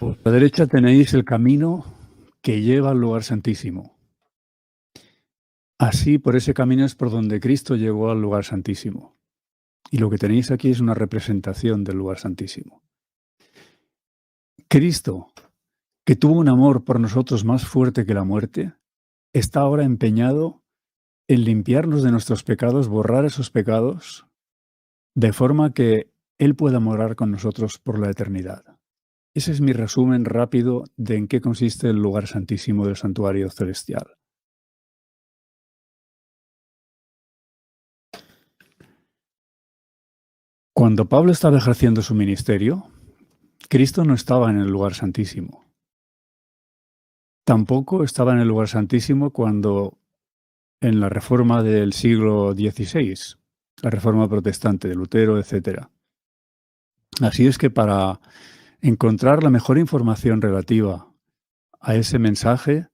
A la derecha tenéis el camino que lleva al lugar santísimo. Así, por ese camino es por donde Cristo llegó al lugar santísimo. Y lo que tenéis aquí es una representación del lugar santísimo. Cristo, que tuvo un amor por nosotros más fuerte que la muerte, está ahora empeñado en limpiarnos de nuestros pecados, borrar esos pecados, de forma que Él pueda morar con nosotros por la eternidad. Ese es mi resumen rápido de en qué consiste el lugar santísimo del santuario celestial. Cuando Pablo estaba ejerciendo su ministerio, Cristo no estaba en el lugar santísimo. Tampoco estaba en el lugar santísimo cuando en la reforma del siglo XVI, la reforma protestante de Lutero, etc. Así es que para encontrar la mejor información relativa a ese mensaje,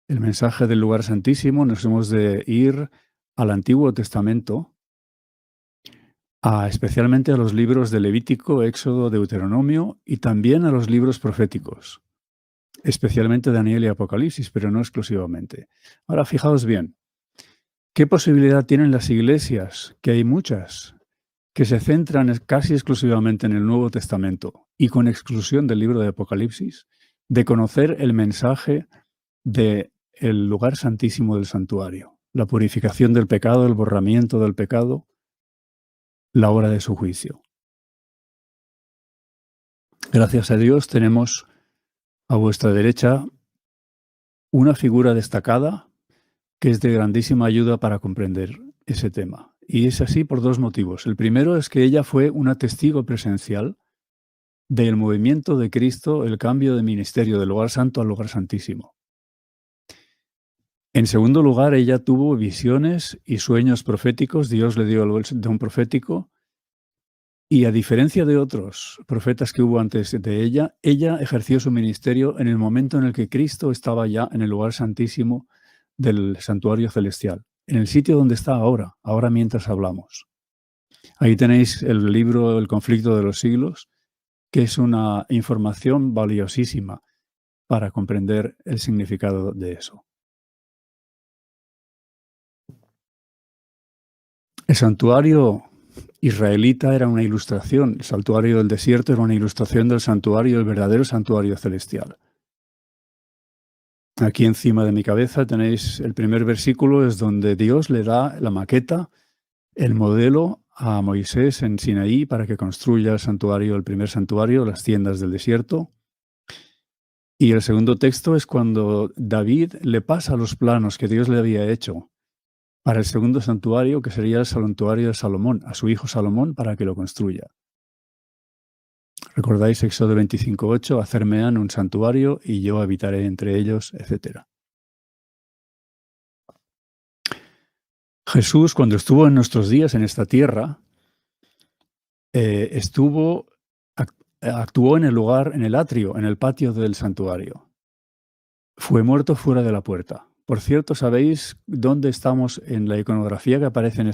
el mensaje del lugar santísimo, nos hemos de ir al Antiguo Testamento, especialmente a los libros de Levítico, Éxodo, Deuteronomio y también a los libros proféticos, especialmente Daniel y Apocalipsis, pero no exclusivamente. Ahora, fijaos bien, ¿qué posibilidad tienen las iglesias? Que hay muchas, que se centran casi exclusivamente en el Nuevo Testamento y con exclusión del libro de Apocalipsis, de conocer el mensaje del lugar santísimo del santuario, la purificación del pecado, el borramiento del pecado, la hora de su juicio. Gracias a Dios tenemos a vuestra derecha una figura destacada que es de grandísima ayuda para comprender ese tema. Y es así por dos motivos. El primero es que ella fue una testigo presencial del movimiento de Cristo, el cambio de ministerio del lugar santo al lugar santísimo. En segundo lugar, ella tuvo visiones y sueños proféticos. Dios le dio el don profético. Y a diferencia de otros profetas que hubo antes de ella ejerció su ministerio en el momento en el que Cristo estaba ya en el lugar santísimo del santuario celestial, en el sitio donde está ahora mientras hablamos. Ahí tenéis el libro El conflicto de los siglos, que es una información valiosísima para comprender el significado de eso. El santuario israelita era una ilustración, el santuario del desierto era una ilustración del santuario, el verdadero santuario celestial. Aquí encima de mi cabeza tenéis el primer versículo, es donde Dios le da la maqueta, el modelo a Moisés en Sinaí para que construya el santuario, el primer santuario, las tiendas del desierto. Y el segundo texto es cuando David le pasa los planos que Dios le había hecho para el segundo santuario, que sería el santuario de Salomón, a su hijo Salomón para que lo construya. ¿Recordáis Éxodo 25:8? Hacerme han un santuario y yo habitaré entre ellos, etc. Jesús, cuando estuvo en nuestros días en esta tierra, actuó en el lugar, en el atrio, en el patio del santuario. Fue muerto fuera de la puerta. Por cierto, ¿sabéis dónde estamos en la iconografía que aparece en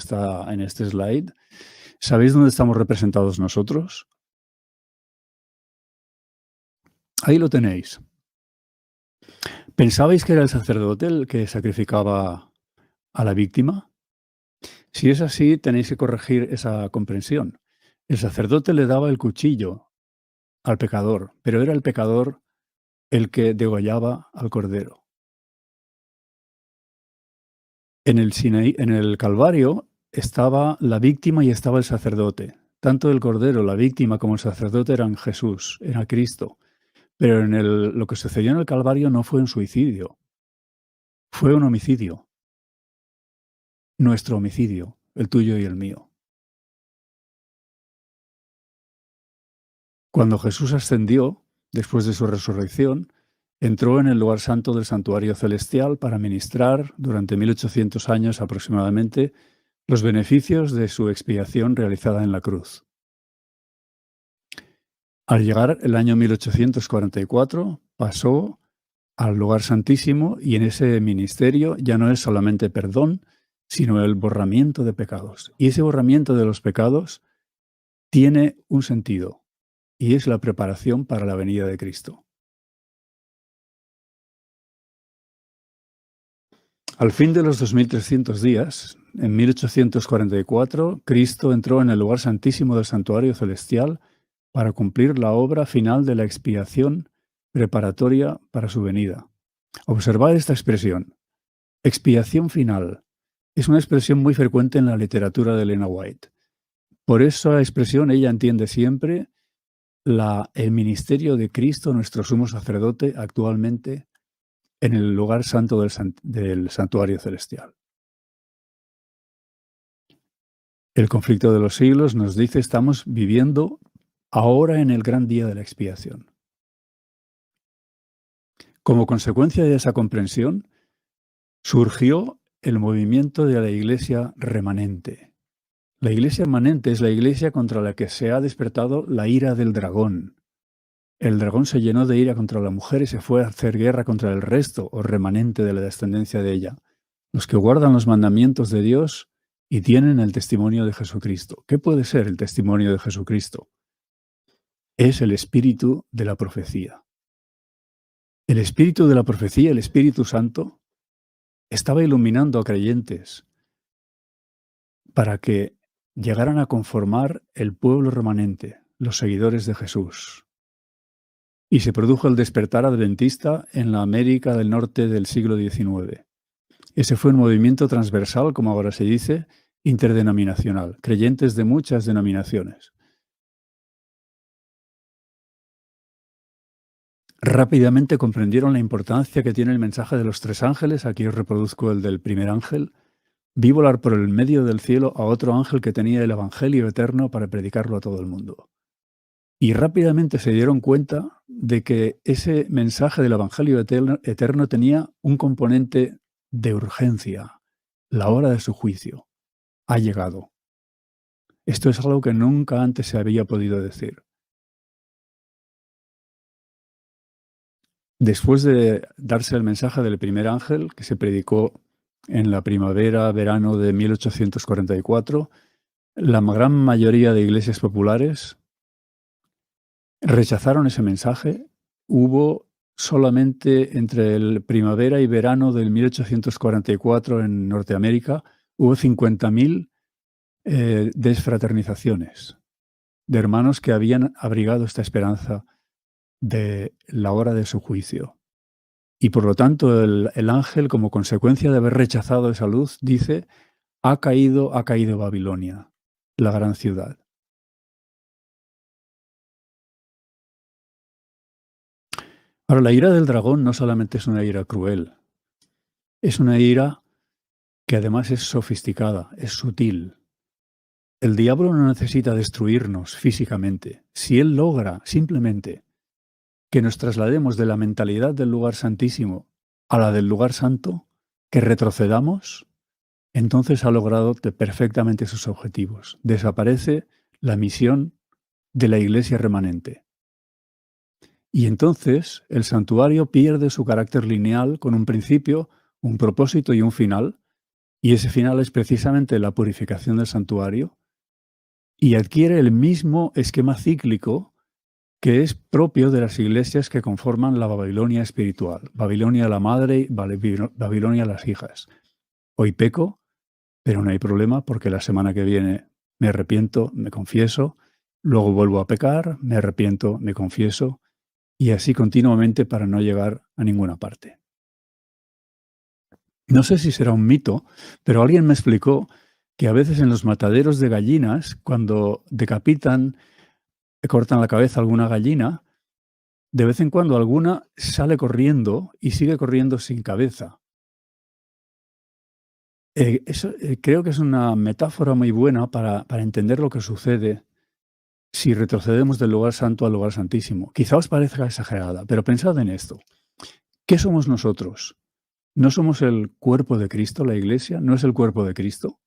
este slide? ¿Sabéis dónde estamos representados nosotros? Ahí lo tenéis. ¿Pensabais que era el sacerdote el que sacrificaba a la víctima? Si es así, tenéis que corregir esa comprensión. El sacerdote le daba el cuchillo al pecador, pero era el pecador el que degollaba al cordero. En el Calvario estaba la víctima y estaba el sacerdote. Tanto el cordero, la víctima, como el sacerdote eran Jesús, era Cristo. Pero lo que sucedió en el Calvario no fue un suicidio, fue un homicidio. Nuestro homicidio, el tuyo y el mío. Cuando Jesús ascendió, después de su resurrección, entró en el lugar santo del santuario celestial para ministrar durante 1800 años aproximadamente los beneficios de su expiación realizada en la cruz. Al llegar el año 1844, pasó al lugar santísimo y en ese ministerio ya no es solamente perdón, sino el borramiento de pecados. Y ese borramiento de los pecados tiene un sentido y es la preparación para la venida de Cristo. Al fin de los 2300 días, en 1844, Cristo entró en el lugar santísimo del santuario celestial para cumplir la obra final de la expiación preparatoria para su venida. Observad esta expresión, expiación final. Es una expresión muy frecuente en la literatura de Elena White. Por esa expresión ella entiende siempre el ministerio de Cristo, nuestro sumo sacerdote, actualmente en el lugar santo del santuario celestial. El conflicto de los siglos nos dice estamos viviendo ahora en el gran día de la expiación. Como consecuencia de esa comprensión, surgió el movimiento de la Iglesia remanente. La Iglesia remanente es la Iglesia contra la que se ha despertado la ira del dragón. El dragón se llenó de ira contra la mujer y se fue a hacer guerra contra el resto o remanente de la descendencia de ella, los que guardan los mandamientos de Dios y tienen el testimonio de Jesucristo. ¿Qué puede ser el testimonio de Jesucristo? Es el espíritu de la profecía. El espíritu de la profecía, el Espíritu Santo, estaba iluminando a creyentes para que llegaran a conformar el pueblo remanente, los seguidores de Jesús. Y se produjo el despertar adventista en la América del Norte del siglo XIX. Ese fue un movimiento transversal, como ahora se dice, interdenominacional, creyentes de muchas denominaciones. Rápidamente comprendieron la importancia que tiene el mensaje de los tres ángeles. Aquí os reproduzco el del primer ángel. Vi volar por el medio del cielo a otro ángel que tenía el Evangelio eterno para predicarlo a todo el mundo. Y rápidamente se dieron cuenta de que ese mensaje del Evangelio eterno tenía un componente de urgencia. La hora de su juicio ha llegado. Esto es algo que nunca antes se había podido decir. Después de darse el mensaje del primer ángel, que se predicó en la primavera-verano de 1844, la gran mayoría de iglesias populares rechazaron ese mensaje. Hubo solamente entre el primavera y verano del 1844 en Norteamérica, hubo 50.000 desfraternizaciones de hermanos que habían abrigado esta esperanza de la hora de su juicio. Y por lo tanto el ángel, como consecuencia de haber rechazado esa luz, dice, ha caído Babilonia, la gran ciudad. Ahora, la ira del dragón no solamente es una ira cruel, es una ira que además es sofisticada, es sutil. El diablo no necesita destruirnos físicamente. Si él logra simplemente que nos traslademos de la mentalidad del lugar santísimo a la del lugar santo, que retrocedamos, entonces ha logrado perfectamente sus objetivos. Desaparece la misión de la iglesia remanente. Y entonces el santuario pierde su carácter lineal con un principio, un propósito y un final, y ese final es precisamente la purificación del santuario, y adquiere el mismo esquema cíclico que es propio de las iglesias que conforman la Babilonia espiritual. Babilonia la madre, Babilonia las hijas. Hoy peco, pero no hay problema porque la semana que viene me arrepiento, me confieso, luego vuelvo a pecar, me arrepiento, me confieso, y así continuamente para no llegar a ninguna parte. No sé si será un mito, pero alguien me explicó que a veces en los mataderos de gallinas, cuando decapitan, cortan la cabeza a alguna gallina, de vez en cuando alguna sale corriendo y sigue corriendo sin cabeza. Creo que es una metáfora muy buena para entender lo que sucede si retrocedemos del lugar santo al lugar santísimo. Quizá os parezca exagerada, pero pensad en esto. ¿Qué somos nosotros? ¿No somos el cuerpo de Cristo, la iglesia? ¿No es el cuerpo de Cristo?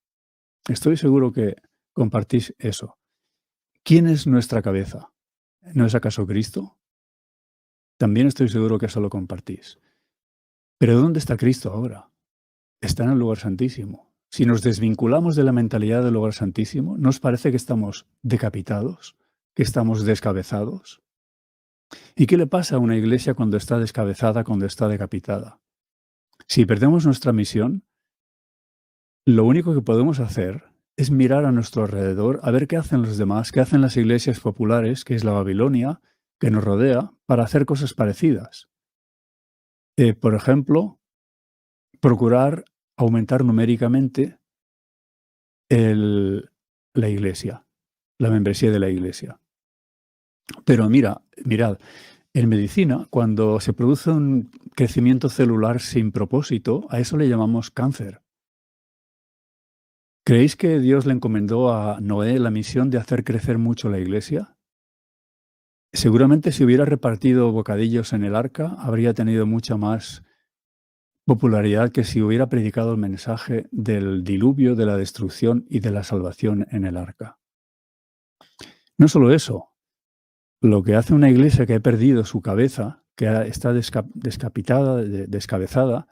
Estoy seguro que compartís eso. ¿Quién es nuestra cabeza? ¿No es acaso Cristo? También estoy seguro que eso lo compartís. Pero ¿dónde está Cristo ahora? Está en el lugar santísimo. Si nos desvinculamos de la mentalidad del lugar santísimo, ¿no os parece que estamos decapitados? ¿Que estamos descabezados? ¿Y qué le pasa a una iglesia cuando está descabezada, cuando está decapitada? Si perdemos nuestra misión, lo único que podemos hacer es mirar a nuestro alrededor, a ver qué hacen los demás, qué hacen las iglesias populares, que es la Babilonia, que nos rodea, para hacer cosas parecidas. Por ejemplo, procurar aumentar numéricamente la iglesia, la membresía de la iglesia. Pero mirad, en medicina, cuando se produce un crecimiento celular sin propósito, a eso le llamamos cáncer. ¿Creéis que Dios le encomendó a Noé la misión de hacer crecer mucho la iglesia? Seguramente si hubiera repartido bocadillos en el arca, habría tenido mucha más popularidad que si hubiera predicado el mensaje del diluvio, de la destrucción y de la salvación en el arca. No solo eso, lo que hace una iglesia que ha perdido su cabeza, que está descabezada,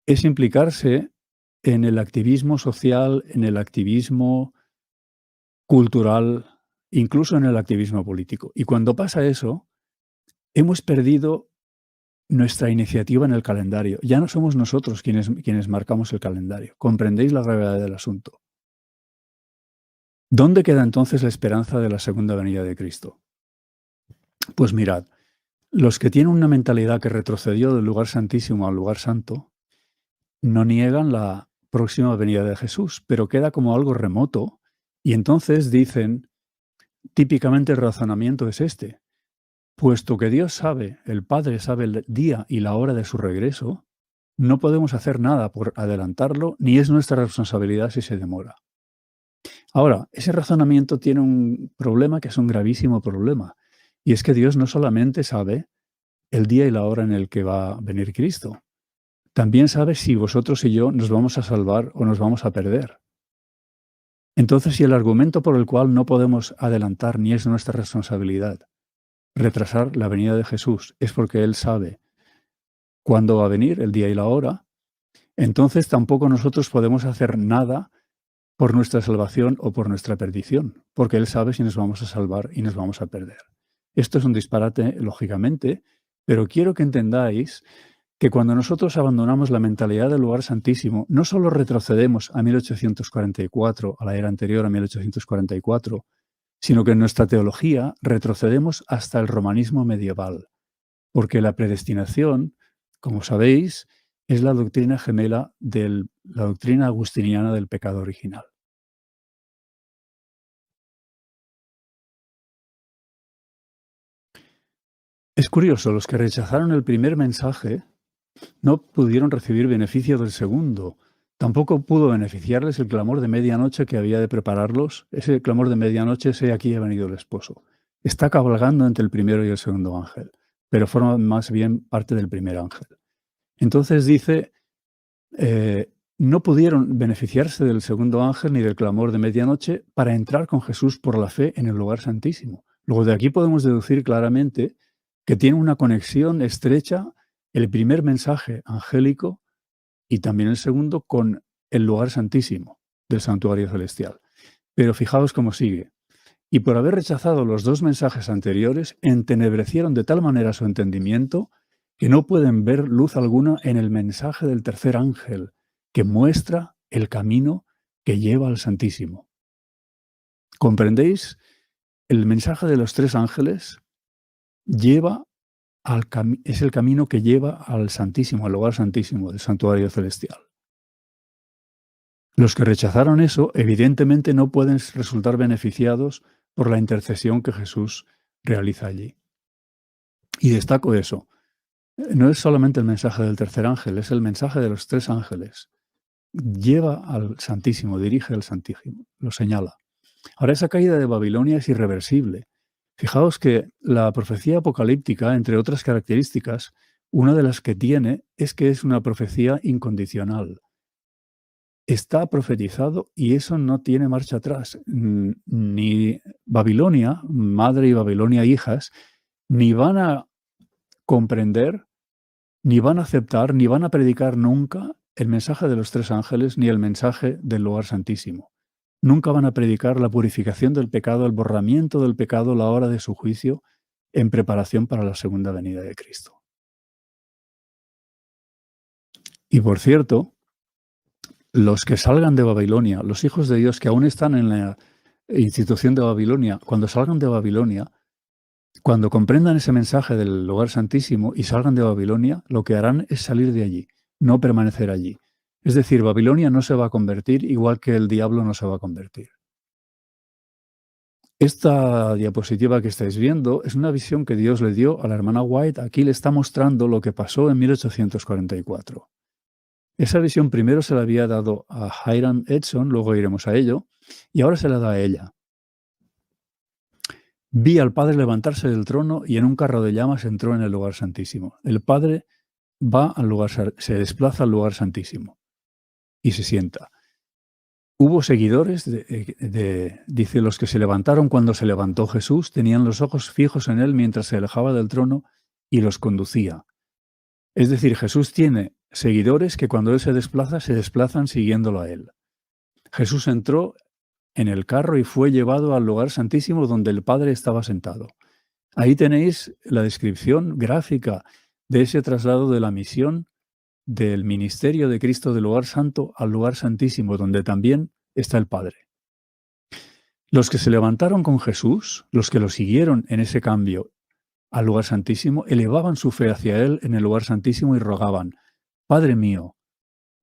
es implicarse en el activismo social, en el activismo cultural, incluso en el activismo político. Y cuando pasa eso, hemos perdido nuestra iniciativa en el calendario. Ya no somos nosotros quienes marcamos el calendario. ¿Comprendéis la gravedad del asunto? ¿Dónde queda entonces la esperanza de la segunda venida de Cristo? Pues mirad, los que tienen una mentalidad que retrocedió del lugar santísimo al lugar santo, no niegan la próxima venida de Jesús, pero queda como algo remoto, y entonces dicen, típicamente el razonamiento es este: puesto que Dios sabe, el Padre sabe el día y la hora de su regreso, no podemos hacer nada por adelantarlo, ni es nuestra responsabilidad si se demora. Ahora, ese razonamiento tiene un problema que es un gravísimo problema, y es que Dios no solamente sabe el día y la hora en el que va a venir Cristo, también sabe si vosotros y yo nos vamos a salvar o nos vamos a perder. Entonces, si el argumento por el cual no podemos adelantar ni es nuestra responsabilidad retrasar la venida de Jesús es porque Él sabe cuándo va a venir, el día y la hora, entonces tampoco nosotros podemos hacer nada por nuestra salvación o por nuestra perdición, porque Él sabe si nos vamos a salvar y nos vamos a perder. Esto es un disparate, lógicamente, pero quiero que entendáis que cuando nosotros abandonamos la mentalidad del lugar santísimo, no solo retrocedemos a 1844, a la era anterior a 1844, sino que en nuestra teología retrocedemos hasta el romanismo medieval, porque la predestinación, como sabéis, es la doctrina gemela de la doctrina agustiniana del pecado original. Es curioso, los que rechazaron el primer mensaje no pudieron recibir beneficio del segundo. Tampoco pudo beneficiarles el clamor de medianoche que había de prepararlos. Ese clamor de medianoche, ese aquí ha venido el esposo. Está cabalgando entre el primero y el segundo ángel, pero forma más bien parte del primer ángel. Entonces dice, no pudieron beneficiarse del segundo ángel ni del clamor de medianoche para entrar con Jesús por la fe en el lugar santísimo. Luego de aquí podemos deducir claramente que tiene una conexión estrecha el primer mensaje angélico y también el segundo con el lugar santísimo del santuario celestial. Pero fijaos cómo sigue. Y por haber rechazado los dos mensajes anteriores, entenebrecieron de tal manera su entendimiento que no pueden ver luz alguna en el mensaje del tercer ángel, que muestra el camino que lleva al Santísimo. ¿Comprendéis? El mensaje de los tres ángeles es el camino que lleva al Santísimo, al lugar santísimo del santuario celestial. Los que rechazaron eso, evidentemente no pueden resultar beneficiados por la intercesión que Jesús realiza allí. Y destaco eso. No es solamente el mensaje del tercer ángel, es el mensaje de los tres ángeles. Lleva al Santísimo, dirige al Santísimo, lo señala. Ahora, esa caída de Babilonia es irreversible. Fijaos que la profecía apocalíptica, entre otras características, una de las que tiene es que es una profecía incondicional. Está profetizado y eso no tiene marcha atrás. Ni Babilonia, madre, y Babilonia, hijas, ni van a comprender, ni van a aceptar, ni van a predicar nunca el mensaje de los tres ángeles, ni el mensaje del lugar santísimo. Nunca van a predicar la purificación del pecado, el borramiento del pecado, la hora de su juicio, en preparación para la segunda venida de Cristo. Y por cierto, los que salgan de Babilonia, los hijos de Dios que aún están en la institución de Babilonia, cuando salgan de Babilonia, cuando comprendan ese mensaje del lugar santísimo y salgan de Babilonia, lo que harán es salir de allí, no permanecer allí. Es decir, Babilonia no se va a convertir igual que el diablo no se va a convertir. Esta diapositiva que estáis viendo es una visión que Dios le dio a la hermana White. Aquí le está mostrando lo que pasó en 1844. Esa visión primero se la había dado a Hiram Edson, luego iremos a ello, y ahora se la da a ella. Vi al Padre levantarse del trono y en un carro de llamas entró en el lugar santísimo. El Padre va al lugar, se desplaza al lugar santísimo y se sienta. Hubo seguidores, dice, los que se levantaron cuando se levantó Jesús, tenían los ojos fijos en él mientras se alejaba del trono y los conducía. Es decir, Jesús tiene seguidores que cuando él se desplazan siguiéndolo a él. Jesús entró en el carro y fue llevado al lugar santísimo donde el Padre estaba sentado. Ahí tenéis la descripción gráfica de ese traslado de la misión del ministerio de Cristo del lugar santo al lugar santísimo, donde también está el Padre. Los que se levantaron con Jesús, los que lo siguieron en ese cambio al lugar santísimo, elevaban su fe hacia Él en el lugar santísimo y rogaban: Padre mío,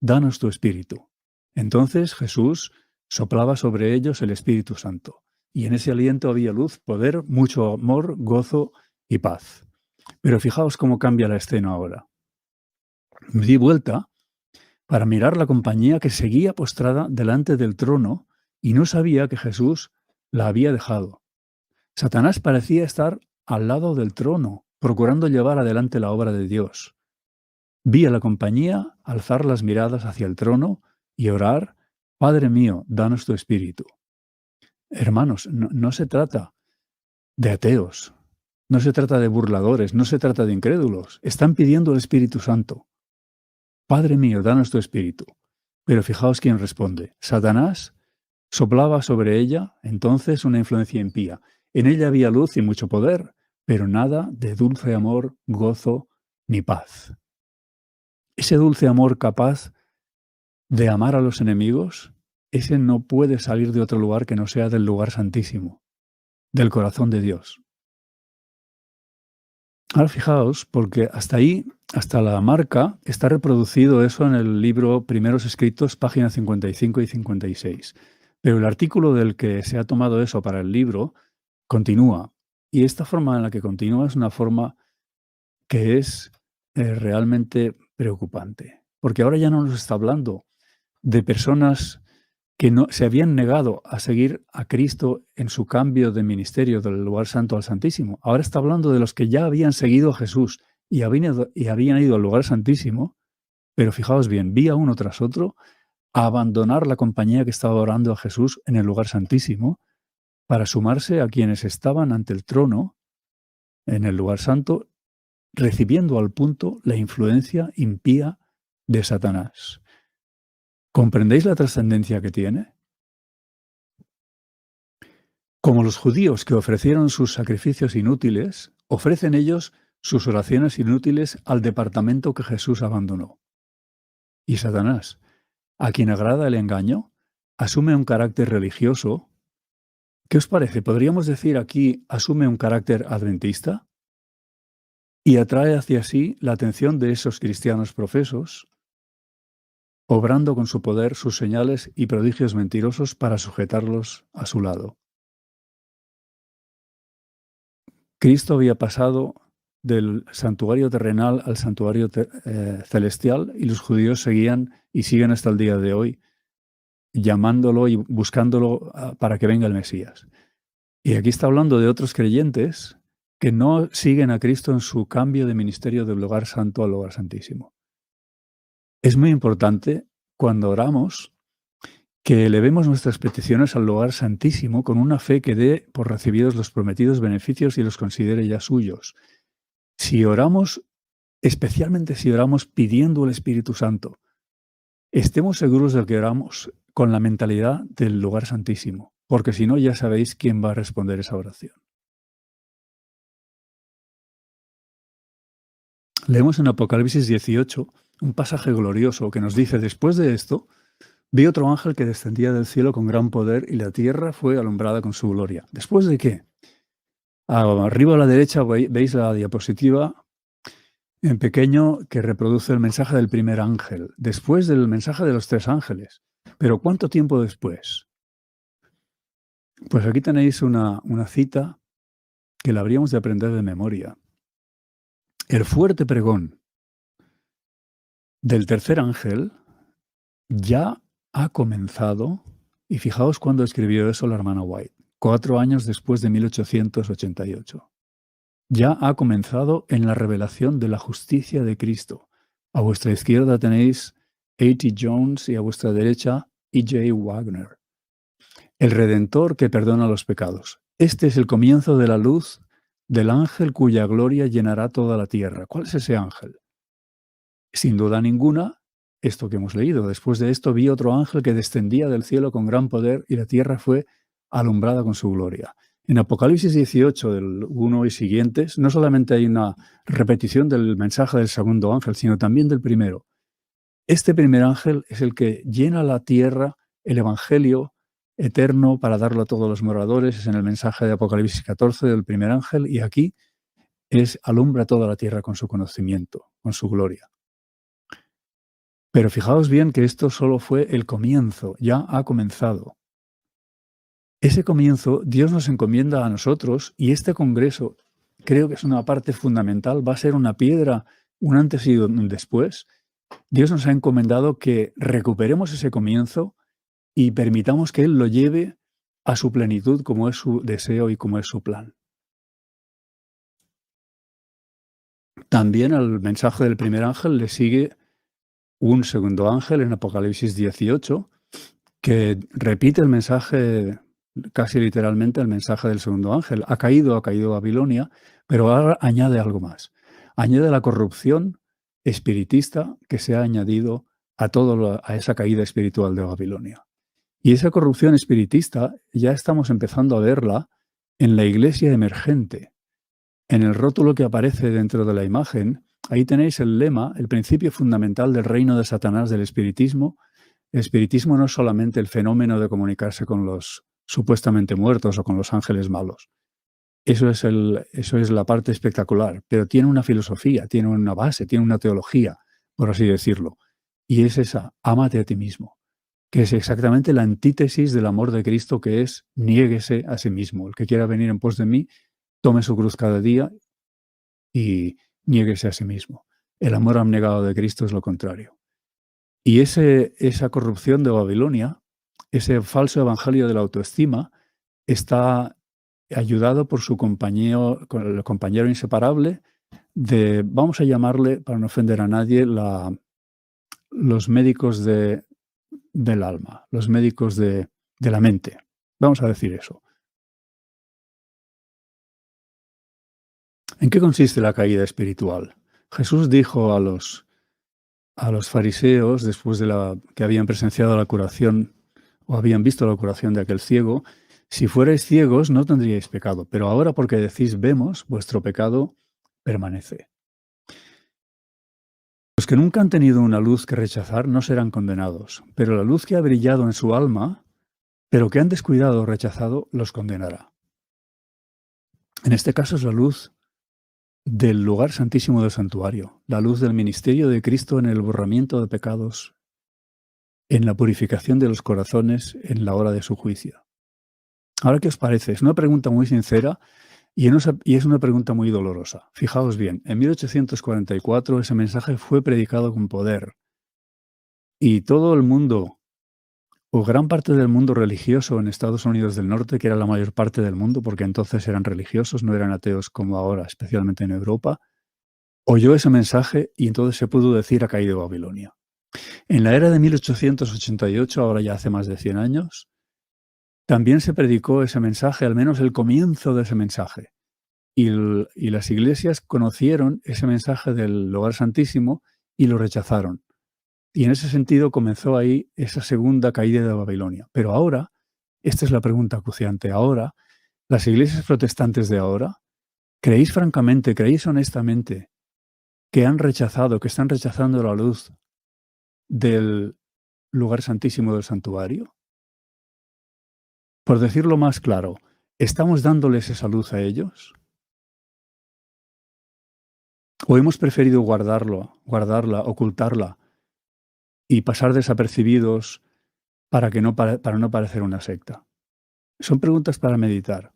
danos tu Espíritu. Entonces Jesús soplaba sobre ellos el Espíritu Santo, y en ese aliento había luz, poder, mucho amor, gozo y paz. Pero fijaos cómo cambia la escena ahora. Me di vuelta para mirar la compañía que seguía postrada delante del trono y no sabía que Jesús la había dejado. Satanás parecía estar al lado del trono, procurando llevar adelante la obra de Dios. Vi a la compañía alzar las miradas hacia el trono y orar: Padre mío, danos tu Espíritu. Hermanos, no se trata de ateos, no se trata de burladores, no se trata de incrédulos. Están pidiendo el Espíritu Santo. Padre mío, danos tu Espíritu. Pero fijaos quién responde. Satanás soplaba sobre ella entonces una influencia impía. En ella había luz y mucho poder, pero nada de dulce amor, gozo ni paz. Ese dulce amor capaz de amar a los enemigos, ese no puede salir de otro lugar que no sea del lugar santísimo, del corazón de Dios. Ahora fijaos, porque hasta ahí, hasta la marca, está reproducido eso en el libro Primeros Escritos, páginas 55 y 56. Pero el artículo del que se ha tomado eso para el libro continúa. Y esta forma en la que continúa es una forma que es realmente preocupante. Porque ahora ya no nos está hablando de personas que no, se habían negado a seguir a Cristo en su cambio de ministerio del lugar santo al santísimo. Ahora está hablando de los que ya habían seguido a Jesús y habían ido al lugar santísimo, pero fijaos bien, vi a uno tras otro a abandonar la compañía que estaba orando a Jesús en el lugar santísimo para sumarse a quienes estaban ante el trono en el lugar santo, recibiendo al punto la influencia impía de Satanás. ¿Comprendéis la trascendencia que tiene? Como los judíos que ofrecieron sus sacrificios inútiles, ofrecen ellos sus oraciones inútiles al departamento que Jesús abandonó. Y Satanás, a quien agrada el engaño, asume un carácter religioso. ¿Qué os parece? ¿Podríamos decir aquí asume un carácter adventista? Y atrae hacia sí la atención de esos cristianos profesos, obrando con su poder sus señales y prodigios mentirosos para sujetarlos a su lado. Cristo había pasado del santuario terrenal al santuario celestial y los judíos seguían y siguen hasta el día de hoy llamándolo y buscándolo para que venga el Mesías. Y aquí está hablando de otros creyentes que no siguen a Cristo en su cambio de ministerio del lugar santo al lugar santísimo. Es muy importante cuando oramos que elevemos nuestras peticiones al lugar santísimo con una fe que dé por recibidos los prometidos beneficios y los considere ya suyos. Si oramos, especialmente si oramos pidiendo el Espíritu Santo, estemos seguros de que oramos con la mentalidad del lugar santísimo, porque si no ya sabéis quién va a responder esa oración. Leemos en Apocalipsis 18, un pasaje glorioso que nos dice, después de esto, vi otro ángel que descendía del cielo con gran poder y la tierra fue alumbrada con su gloria. ¿Después de qué? Arriba a la derecha veis la diapositiva en pequeño que reproduce el mensaje del primer ángel, después del mensaje de los 3 ángeles. Pero ¿cuánto tiempo después? Pues aquí tenéis una cita que la habríamos de aprender de memoria. El fuerte pregón del tercer ángel ya ha comenzado, y fijaos cuándo escribió eso la hermana White, 4 años después de 1888. Ya ha comenzado en la revelación de la justicia de Cristo. A vuestra izquierda tenéis A.T. Jones y a vuestra derecha E.J. Wagner. El Redentor que perdona los pecados. Este es el comienzo de la luz del ángel cuya gloria llenará toda la tierra. ¿Cuál es ese ángel? Sin duda ninguna, esto que hemos leído. Después de esto vi otro ángel que descendía del cielo con gran poder y la tierra fue alumbrada con su gloria. En Apocalipsis 18, del 1 y siguientes, no solamente hay una repetición del mensaje del segundo ángel, sino también del primero. Este primer ángel es el que llena la tierra, el evangelio eterno para darlo a todos los moradores. Es en el mensaje de Apocalipsis 14 del primer ángel, y aquí alumbra toda la tierra con su conocimiento, con su gloria. Pero fijaos bien que esto solo fue el comienzo, ya ha comenzado. Ese comienzo Dios nos encomienda a nosotros, y este congreso creo que es una parte fundamental, va a ser una piedra, un antes y un después. Dios nos ha encomendado que recuperemos ese comienzo y permitamos que Él lo lleve a su plenitud como es su deseo y como es su plan. También al mensaje del primer ángel le sigue un segundo ángel en Apocalipsis 18 que repite el mensaje, casi literalmente el mensaje del segundo ángel. Ha caído Babilonia, pero ahora añade algo más. Añade la corrupción espiritista que se ha añadido a esa caída espiritual de Babilonia. Y esa corrupción espiritista ya estamos empezando a verla en la iglesia emergente. En el rótulo que aparece dentro de la imagen, ahí tenéis el lema, el principio fundamental del reino de Satanás del espiritismo. El espiritismo no es solamente el fenómeno de comunicarse con los supuestamente muertos o con los ángeles malos. Eso es la parte espectacular, pero tiene una filosofía, tiene una base, tiene una teología, por así decirlo. Y es esa, ámate a ti mismo, que es exactamente la antítesis del amor de Cristo, que es niéguese a sí mismo. El que quiera venir en pos de mí, tome su cruz cada día y niéguese a sí mismo. El amor abnegado de Cristo es lo contrario. Y esa corrupción de Babilonia, ese falso evangelio de la autoestima, está ayudado por su compañero inseparable de, vamos a llamarle, para no ofender a nadie, los médicos del alma, los médicos de la mente. Vamos a decir eso. ¿En qué consiste la caída espiritual? Jesús dijo a los fariseos, después de que habían presenciado la curación o habían visto la curación de aquel ciego, si fuerais ciegos no tendríais pecado, pero ahora porque decís vemos, vuestro pecado permanece. Los que nunca han tenido una luz que rechazar no serán condenados, pero la luz que ha brillado en su alma, pero que han descuidado o rechazado, los condenará. En este caso es la luz del lugar santísimo del santuario, la luz del ministerio de Cristo en el borramiento de pecados, en la purificación de los corazones, en la hora de su juicio. Ahora, ¿qué os parece? Es una pregunta muy sincera y es una pregunta muy dolorosa. Fijaos bien, en 1844 ese mensaje fue predicado con poder y todo el mundo, o gran parte del mundo religioso en Estados Unidos del Norte, que era la mayor parte del mundo, porque entonces eran religiosos, no eran ateos como ahora, especialmente en Europa, oyó ese mensaje y entonces se pudo decir ha caído Babilonia. En la era de 1888, ahora ya hace más de 100 años, también se predicó ese mensaje, al menos el comienzo de ese mensaje. Y las iglesias conocieron ese mensaje del lugar santísimo y lo rechazaron. Y en ese sentido comenzó ahí esa segunda caída de Babilonia. Pero ahora, esta es la pregunta acuciante, ahora, las iglesias protestantes de ahora, ¿creéis francamente, creéis honestamente que han rechazado, que están rechazando la luz del lugar santísimo del santuario? Por decirlo más claro, ¿estamos dándoles esa luz a ellos? ¿O hemos preferido guardarla, ocultarla y pasar desapercibidos para no parecer una secta? Son preguntas para meditar.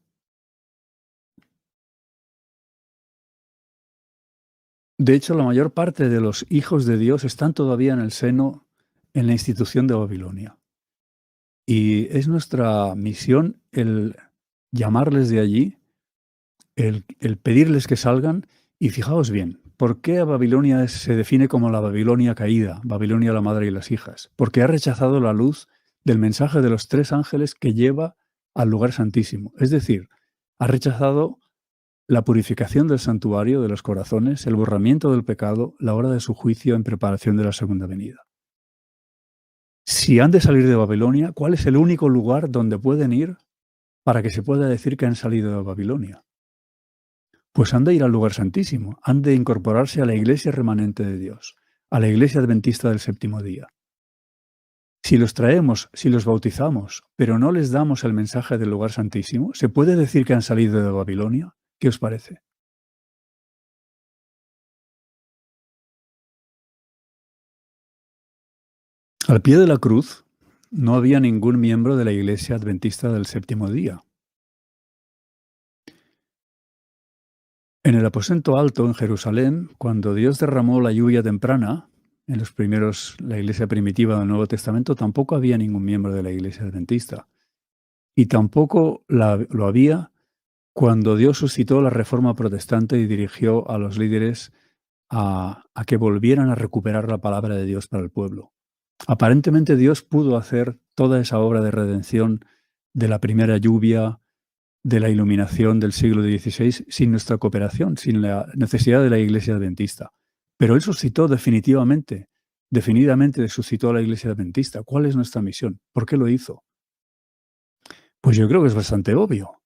De hecho, la mayor parte de los hijos de Dios están todavía en el seno, en la institución de Babilonia. Y es nuestra misión el llamarles de allí, el pedirles que salgan. Y fijaos bien, ¿por qué a Babilonia se define como la Babilonia caída, Babilonia la madre y las hijas? Porque ha rechazado la luz del mensaje de los 3 ángeles que lleva al lugar santísimo. Es decir, ha rechazado la purificación del santuario de los corazones, el borramiento del pecado, la hora de su juicio en preparación de la segunda venida. Si han de salir de Babilonia, ¿cuál es el único lugar donde pueden ir para que se pueda decir que han salido de Babilonia? Pues han de ir al lugar santísimo, han de incorporarse a la iglesia remanente de Dios, a la iglesia adventista del séptimo día. Si los traemos, si los bautizamos, pero no les damos el mensaje del lugar santísimo, ¿se puede decir que han salido de Babilonia? ¿Qué os parece? Al pie de la cruz no había ningún miembro de la iglesia adventista del séptimo día. En el aposento alto en Jerusalén, cuando Dios derramó la lluvia temprana, en los primeros, la iglesia primitiva del Nuevo Testamento, tampoco había ningún miembro de la iglesia adventista. Y tampoco lo había cuando Dios suscitó la reforma protestante y dirigió a los líderes a que volvieran a recuperar la palabra de Dios para el pueblo. Aparentemente Dios pudo hacer toda esa obra de redención de la primera lluvia, de la iluminación del siglo XVI, sin nuestra cooperación, sin la necesidad de la iglesia adventista. Pero Él suscitó definidamente suscitó a la iglesia adventista. ¿Cuál es nuestra misión? ¿Por qué lo hizo? Pues yo creo que es bastante obvio.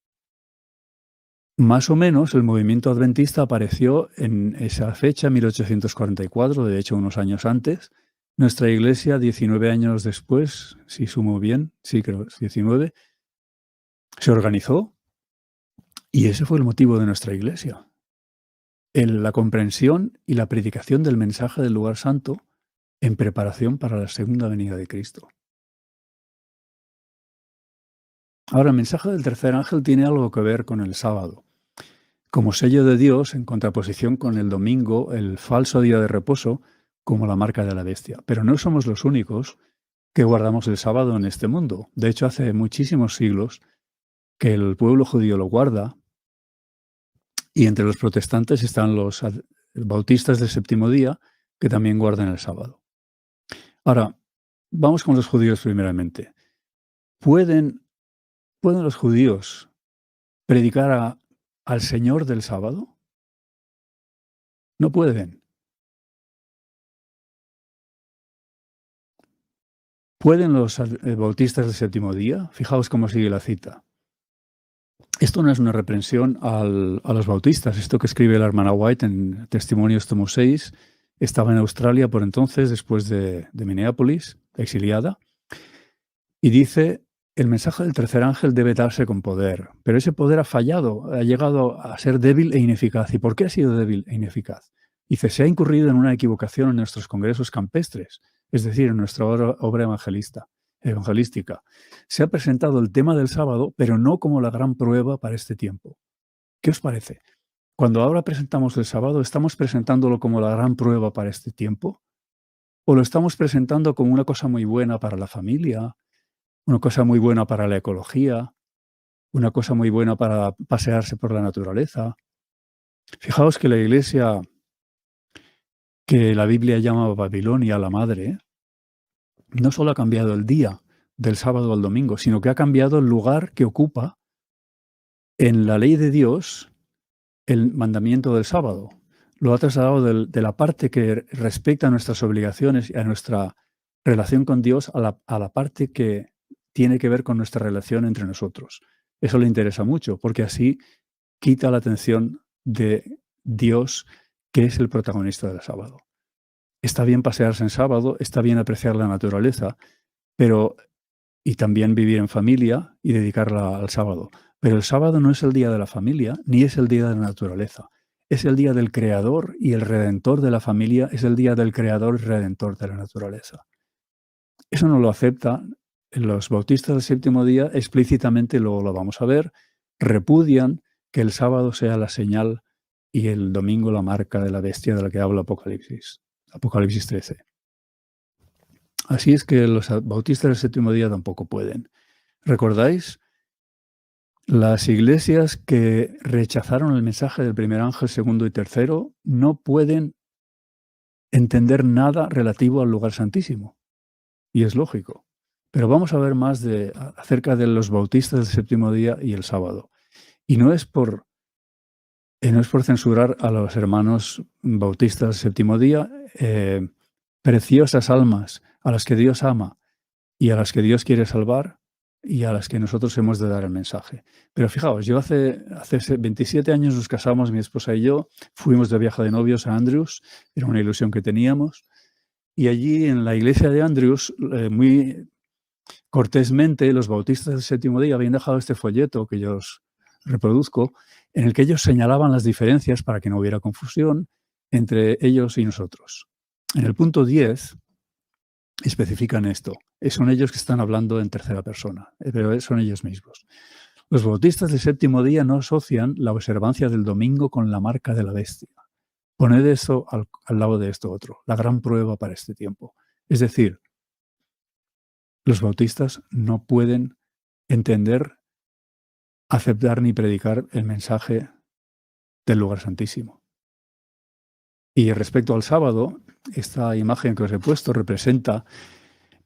Más o menos el movimiento adventista apareció en esa fecha, 1844, de hecho unos años antes. Nuestra iglesia, 19 años después, si sumo bien, sí creo, 19, se organizó y ese fue el motivo de nuestra iglesia. La comprensión y la predicación del mensaje del lugar santo en preparación para la segunda venida de Cristo. Ahora, el mensaje del tercer ángel tiene algo que ver con el sábado. Como sello de Dios, en contraposición con el domingo, el falso día de reposo, como la marca de la bestia. Pero no somos los únicos que guardamos el sábado en este mundo. De hecho, hace muchísimos siglos que el pueblo judío lo guarda, y entre los protestantes están los bautistas del séptimo día, que también guardan el sábado. Ahora, vamos con los judíos primeramente. ¿Pueden los judíos predicar al Señor del sábado? No pueden. ¿Pueden los bautistas del séptimo día? Fijaos cómo sigue la cita. Esto no es una reprensión a los bautistas. Esto que escribe la hermana White en Testimonios tomo 6, estaba en Australia por entonces, después de Minneapolis, exiliada, y dice: el mensaje del tercer ángel debe darse con poder, pero ese poder ha fallado, ha llegado a ser débil e ineficaz. ¿Y por qué ha sido débil e ineficaz? Dice: se ha incurrido en una equivocación en nuestros congresos campestres, es decir, en nuestra obra evangelística. Se ha presentado el tema del sábado, pero no como la gran prueba para este tiempo. ¿Qué os parece? Cuando ahora presentamos el sábado, ¿estamos presentándolo como la gran prueba para este tiempo? ¿O lo estamos presentando como una cosa muy buena para la familia, una cosa muy buena para la ecología, una cosa muy buena para pasearse por la naturaleza? Fijaos que la iglesia que la Biblia llama Babilonia, la madre, no solo ha cambiado el día del sábado al domingo, sino que ha cambiado el lugar que ocupa en la ley de Dios el mandamiento del sábado. Lo ha trasladado de la parte que respecta a nuestras obligaciones y a nuestra relación con Dios a la parte que tiene que ver con nuestra relación entre nosotros. Eso le interesa mucho, porque así quita la atención de Dios, que es el protagonista del sábado. Está bien pasearse en sábado, está bien apreciar la naturaleza, y también vivir en familia y dedicarla al sábado. Pero el sábado no es el día de la familia, ni es el día de la naturaleza. Es el día del Creador y el Redentor de la familia, es el día del Creador y Redentor de la naturaleza. Eso no lo aceptan los bautistas del séptimo día explícitamente, luego lo vamos a ver, repudian que el sábado sea la señal y el domingo la marca de la bestia de la que habla Apocalipsis 13. Así es que los bautistas del séptimo día tampoco pueden. ¿Recordáis? Las iglesias que rechazaron el mensaje del primer ángel, segundo y tercero no pueden entender nada relativo al lugar santísimo. Y es lógico. Pero vamos a ver más acerca de los bautistas del séptimo día y el sábado. Y no es por censurar a los hermanos bautistas del séptimo día, preciosas almas a las que Dios ama y a las que Dios quiere salvar y a las que nosotros hemos de dar el mensaje. Pero fijaos, yo hace 27 años nos casamos, mi esposa y yo, fuimos de viaje de novios a Andrews, era una ilusión que teníamos, y allí en la iglesia de Andrews, muy cortésmente, los bautistas del séptimo día habían dejado este folleto que yo os reproduzco, en el que ellos señalaban las diferencias para que no hubiera confusión entre ellos y nosotros. En el punto 10 especifican esto. Son ellos que están hablando en tercera persona, pero son ellos mismos. Los bautistas del séptimo día no asocian la observancia del domingo con la marca de la bestia. Poned eso al lado de esto otro, la gran prueba para este tiempo. Es decir, los bautistas no pueden entender, aceptar ni predicar el mensaje del lugar santísimo. Y respecto al sábado, esta imagen que os he puesto representa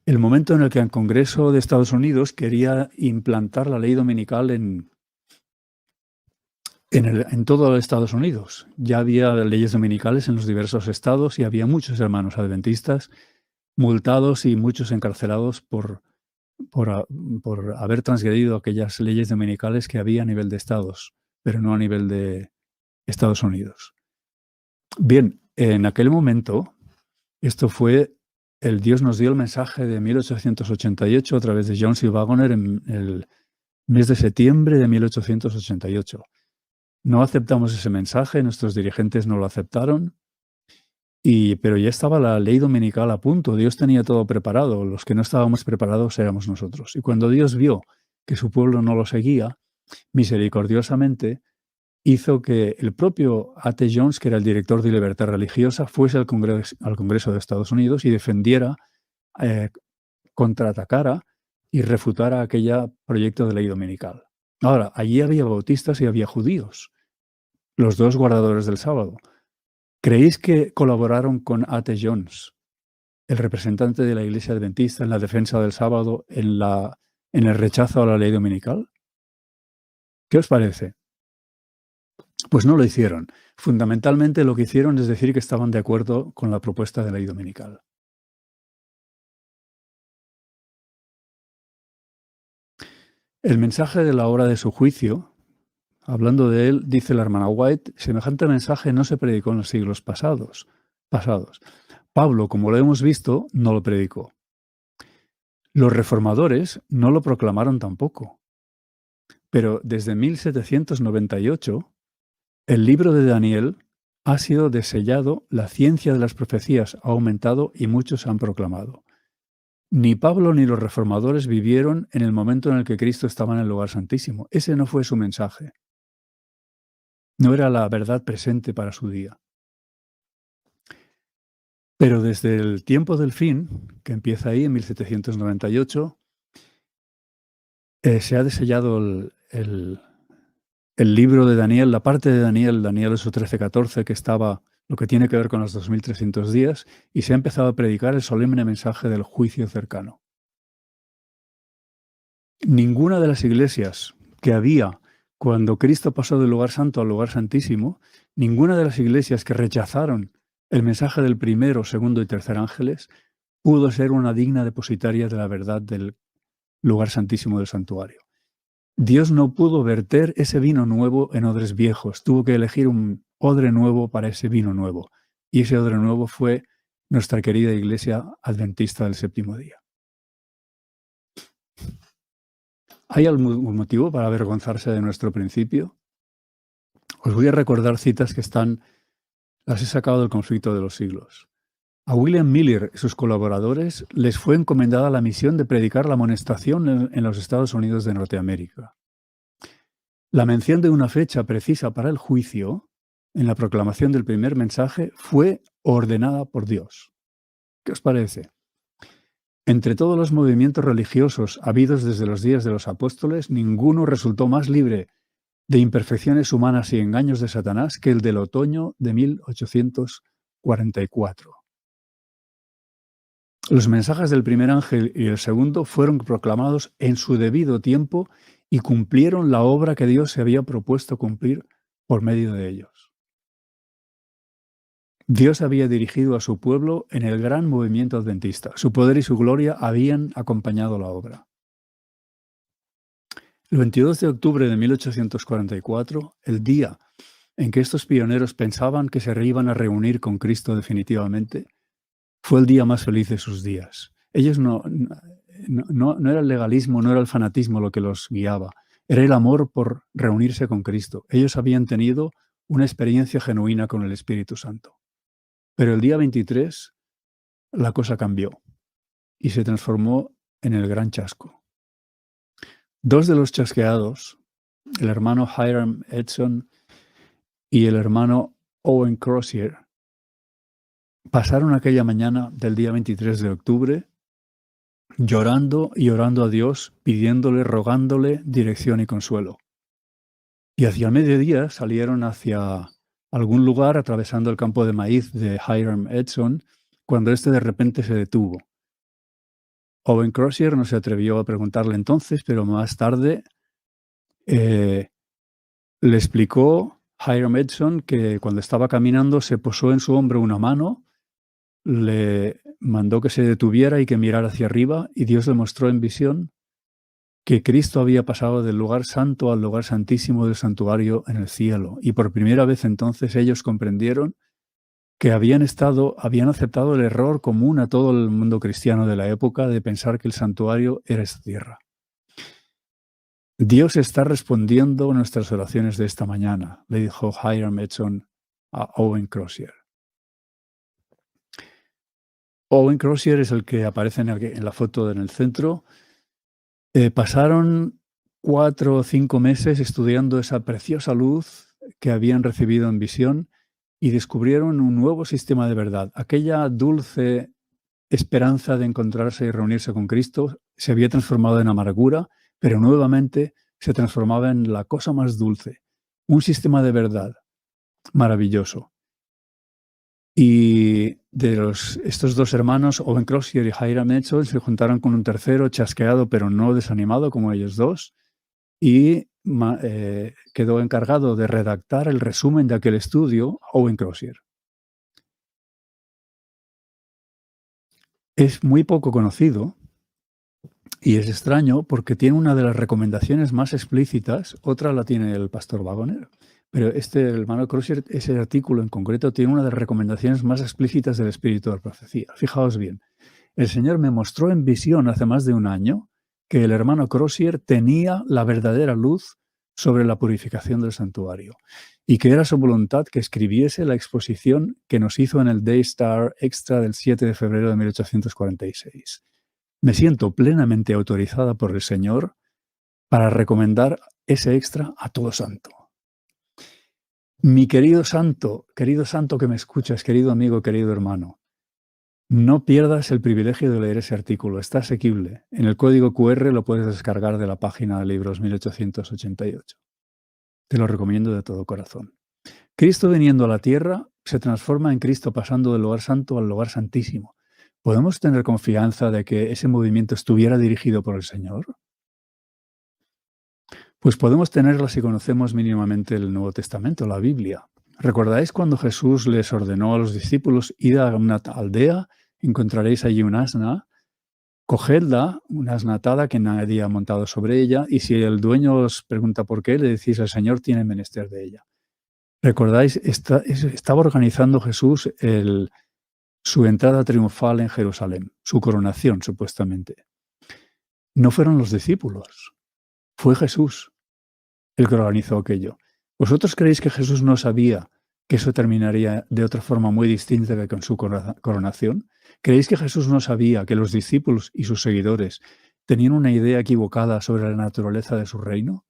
el momento en el que el Congreso de Estados Unidos quería implantar la ley dominical en todo Estados Unidos. Ya había leyes dominicales en los diversos estados y había muchos hermanos adventistas multados y muchos encarcelados por haber transgredido aquellas leyes dominicales que había a nivel de estados, pero no a nivel de Estados Unidos. Bien, en aquel momento, esto fue Dios nos dio el mensaje de 1888 a través de John C. Wagoner en el mes de septiembre de 1888. No aceptamos ese mensaje, nuestros dirigentes no lo aceptaron, pero ya estaba la ley dominical a punto. Dios tenía todo preparado. Los que no estábamos preparados éramos nosotros. Y cuando Dios vio que su pueblo no lo seguía, misericordiosamente hizo que el propio A.T. Jones, que era el director de Libertad Religiosa, fuese al Congreso de Estados Unidos y defendiera, contraatacara y refutara aquel proyecto de ley dominical. Ahora, allí había bautistas y había judíos, los dos guardadores del sábado. ¿Creéis que colaboraron con A.T. Jones, el representante de la Iglesia Adventista, en la defensa del sábado, en el rechazo a la ley dominical? ¿Qué os parece? Pues no lo hicieron. Fundamentalmente lo que hicieron es decir que estaban de acuerdo con la propuesta de ley dominical. El mensaje de la hora de su juicio, hablando de él, dice la hermana White, semejante mensaje no se predicó en los siglos pasados. Pablo, como lo hemos visto, no lo predicó. Los reformadores no lo proclamaron tampoco. Pero desde 1798, el libro de Daniel ha sido desellado, la ciencia de las profecías ha aumentado y muchos han proclamado. Ni Pablo ni los reformadores vivieron en el momento en el que Cristo estaba en el lugar santísimo. Ese no fue su mensaje. No era la verdad presente para su día. Pero desde el tiempo del fin, que empieza ahí en 1798, se ha desellado el libro de Daniel, la parte de Daniel 13:14, que estaba lo que tiene que ver con los 2300 días, y se ha empezado a predicar el solemne mensaje del juicio cercano. Ninguna de las iglesias que había cuando Cristo pasó del lugar santo al lugar santísimo, ninguna de las iglesias que rechazaron el mensaje del primero, segundo y tercer ángeles, pudo ser una digna depositaria de la verdad del lugar santísimo del santuario. Dios no pudo verter ese vino nuevo en odres viejos. Tuvo que elegir un odre nuevo para ese vino nuevo. Y ese odre nuevo fue nuestra querida Iglesia Adventista del Séptimo Día. ¿Hay algún motivo para avergonzarse de nuestro principio? Os voy a recordar citas que las he sacado del Conflicto de los Siglos. A William Miller y sus colaboradores les fue encomendada la misión de predicar la amonestación en los Estados Unidos de Norteamérica. La mención de una fecha precisa para el juicio en la proclamación del primer mensaje fue ordenada por Dios. ¿Qué os parece? Entre todos los movimientos religiosos habidos desde los días de los apóstoles, ninguno resultó más libre de imperfecciones humanas y engaños de Satanás que el del otoño de 1844. Los mensajes del primer ángel y el segundo fueron proclamados en su debido tiempo y cumplieron la obra que Dios se había propuesto cumplir por medio de ellos. Dios había dirigido a su pueblo en el gran movimiento adventista. Su poder y su gloria habían acompañado la obra. El 22 de octubre de 1844, el día en que estos pioneros pensaban que se iban a reunir con Cristo definitivamente, fue el día más feliz de sus días. Ellos no era el legalismo, no era el fanatismo lo que los guiaba, era el amor por reunirse con Cristo. Ellos habían tenido una experiencia genuina con el Espíritu Santo. Pero el día 23 la cosa cambió y se transformó en el gran chasco. Dos de los chasqueados, el hermano Hiram Edson y el hermano Owen Crozier, pasaron aquella mañana del día 23 de octubre llorando y orando a Dios, pidiéndole, rogándole dirección y consuelo. Y hacia el mediodía salieron hacia algún lugar atravesando el campo de maíz de Hiram Edson, cuando éste de repente se detuvo. Owen Crozier no se atrevió a preguntarle entonces, pero más tarde le explicó Hiram Edson que cuando estaba caminando se posó en su hombro una mano, le mandó que se detuviera y que mirara hacia arriba, y Dios le mostró en visión que Cristo había pasado del lugar santo al lugar santísimo del santuario en el cielo. Y por primera vez entonces ellos comprendieron que habían aceptado el error común a todo el mundo cristiano de la época de pensar que el santuario era esta tierra. Dios está respondiendo a nuestras oraciones de esta mañana, le dijo Hiram Edson a Owen Crozier. Owen Crozier es el que aparece en la foto en el centro. Pasaron 4 o 5 meses estudiando esa preciosa luz que habían recibido en visión y descubrieron un nuevo sistema de verdad. Aquella dulce esperanza de encontrarse y reunirse con Cristo se había transformado en amargura, pero nuevamente se transformaba en la cosa más dulce. Un sistema de verdad maravilloso. Y de estos dos hermanos, Owen Crozier y Hiram Edson, se juntaron con un tercero chasqueado pero no desanimado como ellos dos, y quedó encargado de redactar el resumen de aquel estudio, Owen Crozier. Es muy poco conocido y es extraño porque tiene una de las recomendaciones más explícitas, otra la tiene el pastor Wagoner, pero el hermano Crozier, ese artículo en concreto, tiene una de las recomendaciones más explícitas del espíritu de la profecía. Fijaos bien, el Señor me mostró en visión hace más de un año que el hermano Crozier tenía la verdadera luz sobre la purificación del santuario y que era su voluntad que escribiese la exposición que nos hizo en el Daystar Extra del 7 de febrero de 1846. Me siento plenamente autorizada por el Señor para recomendar ese extra a todo santo. Mi querido santo que me escuchas, querido amigo, querido hermano, no pierdas el privilegio de leer ese artículo, está asequible. En el código QR lo puedes descargar de la página de Libros 1888. Te lo recomiendo de todo corazón. Cristo viniendo a la tierra se transforma en Cristo pasando del lugar santo al lugar santísimo. ¿Podemos tener confianza de que ese movimiento estuviera dirigido por el Señor? Pues podemos tenerla si conocemos mínimamente el Nuevo Testamento, la Biblia. ¿Recordáis cuando Jesús les ordenó a los discípulos, id a una aldea, encontraréis allí un asna, cogedla, una asna atada que nadie ha montado sobre ella, y si el dueño os pregunta por qué, le decís, el Señor tiene menester de ella. ¿Recordáis? Estaba organizando Jesús su entrada triunfal en Jerusalén, su coronación, supuestamente. No fueron los discípulos, fue Jesús el que organizó aquello. ¿Vosotros creéis que Jesús no sabía que eso terminaría de otra forma muy distinta que con su coronación? ¿Creéis que Jesús no sabía que los discípulos y sus seguidores tenían una idea equivocada sobre la naturaleza de su reino?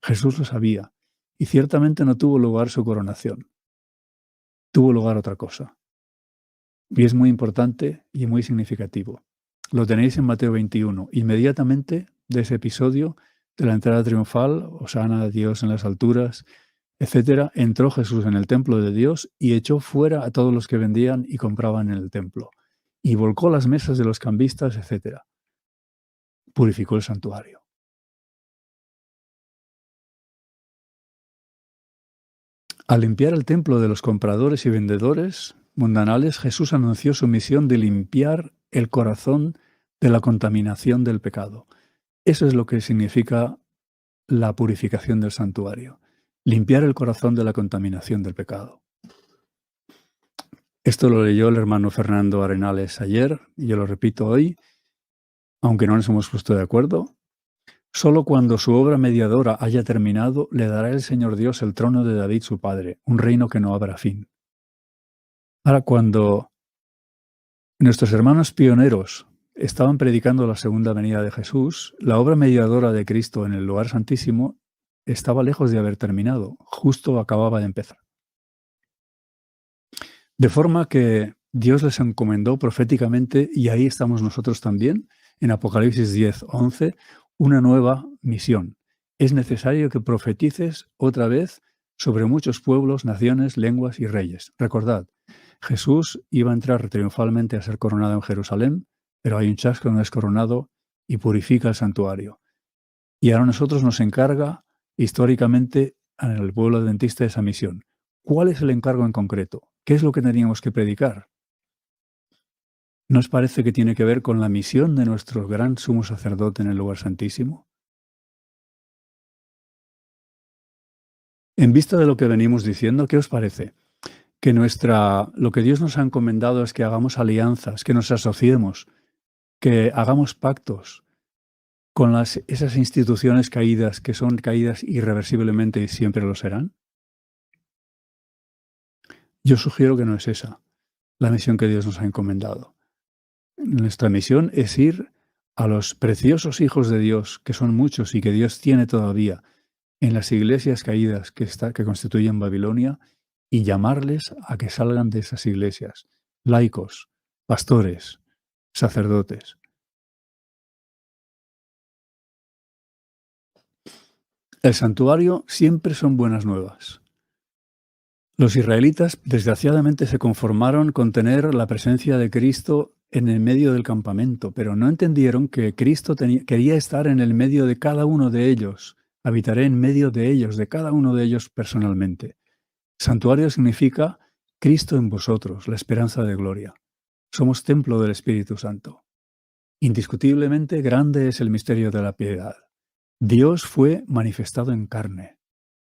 Jesús lo sabía, y ciertamente no tuvo lugar su coronación. Tuvo lugar otra cosa. Y es muy importante y muy significativo. Lo tenéis en Mateo 21. Inmediatamente de ese episodio de la entrada triunfal, hosana a Dios en las alturas, etcétera, entró Jesús en el templo de Dios y echó fuera a todos los que vendían y compraban en el templo. Y volcó las mesas de los cambistas, etcétera. Purificó el santuario. Al limpiar el templo de los compradores y vendedores mundanales, Jesús anunció su misión de limpiar el corazón de la contaminación del pecado. Eso es lo que significa la purificación del santuario. Limpiar el corazón de la contaminación del pecado. Esto lo leyó el hermano Fernando Arenales ayer, y yo lo repito hoy, aunque no nos hemos puesto de acuerdo. Solo cuando su obra mediadora haya terminado, le dará el Señor Dios el trono de David su padre, un reino que no habrá fin. Ahora, cuando nuestros hermanos pioneros estaban predicando la segunda venida de Jesús, la obra mediadora de Cristo en el lugar santísimo estaba lejos de haber terminado, justo acababa de empezar. De forma que Dios les encomendó proféticamente, y ahí estamos nosotros también, en Apocalipsis 10:11, una nueva misión. Es necesario que profetices otra vez sobre muchos pueblos, naciones, lenguas y reyes. Recordad, Jesús iba a entrar triunfalmente a ser coronado en Jerusalén, pero hay un chasco, no es coronado y purifica el santuario. Y ahora a nosotros nos encarga históricamente en el pueblo adventista esa misión. ¿Cuál es el encargo en concreto? ¿Qué es lo que teníamos que predicar? ¿Nos parece que tiene que ver con la misión de nuestro gran sumo sacerdote en el lugar santísimo? En vista de lo que venimos diciendo, ¿qué os parece? Que lo que Dios nos ha encomendado es que hagamos alianzas, que nos asociemos, que hagamos pactos con esas instituciones caídas, que son caídas irreversiblemente y siempre lo serán. Yo sugiero que no es esa la misión que Dios nos ha encomendado. Nuestra misión es ir a los preciosos hijos de Dios, que son muchos y que Dios tiene todavía en las iglesias caídas que constituyen Babilonia, y llamarles a que salgan de esas iglesias, laicos, pastores, sacerdotes. El santuario siempre son buenas nuevas. Los israelitas desgraciadamente se conformaron con tener la presencia de Cristo en el medio del campamento, pero no entendieron que Cristo quería estar en el medio de cada uno de ellos. Habitaré en medio de ellos, de cada uno de ellos personalmente. Santuario significa Cristo en vosotros, la esperanza de gloria. Somos templo del Espíritu Santo. Indiscutiblemente grande es el misterio de la piedad. Dios fue manifestado en carne.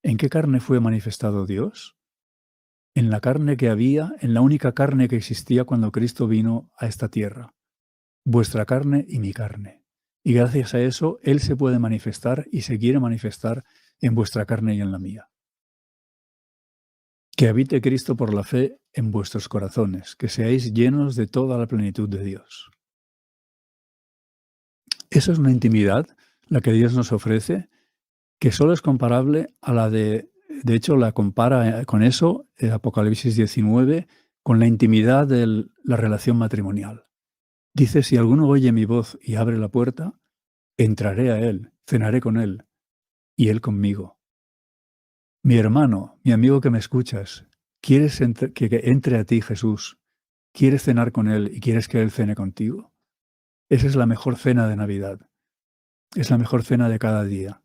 ¿En qué carne fue manifestado Dios? En la carne que había, en la única carne que existía cuando Cristo vino a esta tierra. Vuestra carne y mi carne. Y gracias a eso, Él se puede manifestar y se quiere manifestar en vuestra carne y en la mía. Que habite Cristo por la fe en vuestros corazones, que seáis llenos de toda la plenitud de Dios. Esa es una intimidad, la que Dios nos ofrece, que solo es comparable a la de hecho la compara con eso, el Apocalipsis 19, con la intimidad de la relación matrimonial. Dice, si alguno oye mi voz y abre la puerta, entraré a él, cenaré con él, y él conmigo. Mi hermano, mi amigo que me escuchas, ¿quieres que entre a ti Jesús? ¿Quieres cenar con él y quieres que él cene contigo? Esa es la mejor cena de Navidad. Es la mejor cena de cada día.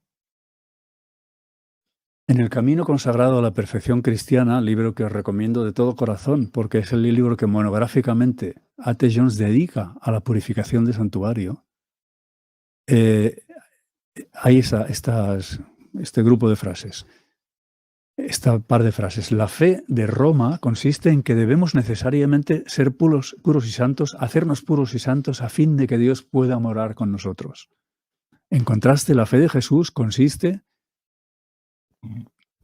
En el camino consagrado a la perfección cristiana, libro que os recomiendo de todo corazón, porque es el libro que monográficamente A.T. Jones dedica a la purificación del santuario, hay este grupo de frases. esta par de frases. La fe de Roma consiste en que debemos necesariamente ser puros y santos, hacernos puros y santos a fin de que Dios pueda morar con nosotros. En contraste, la fe de Jesús consiste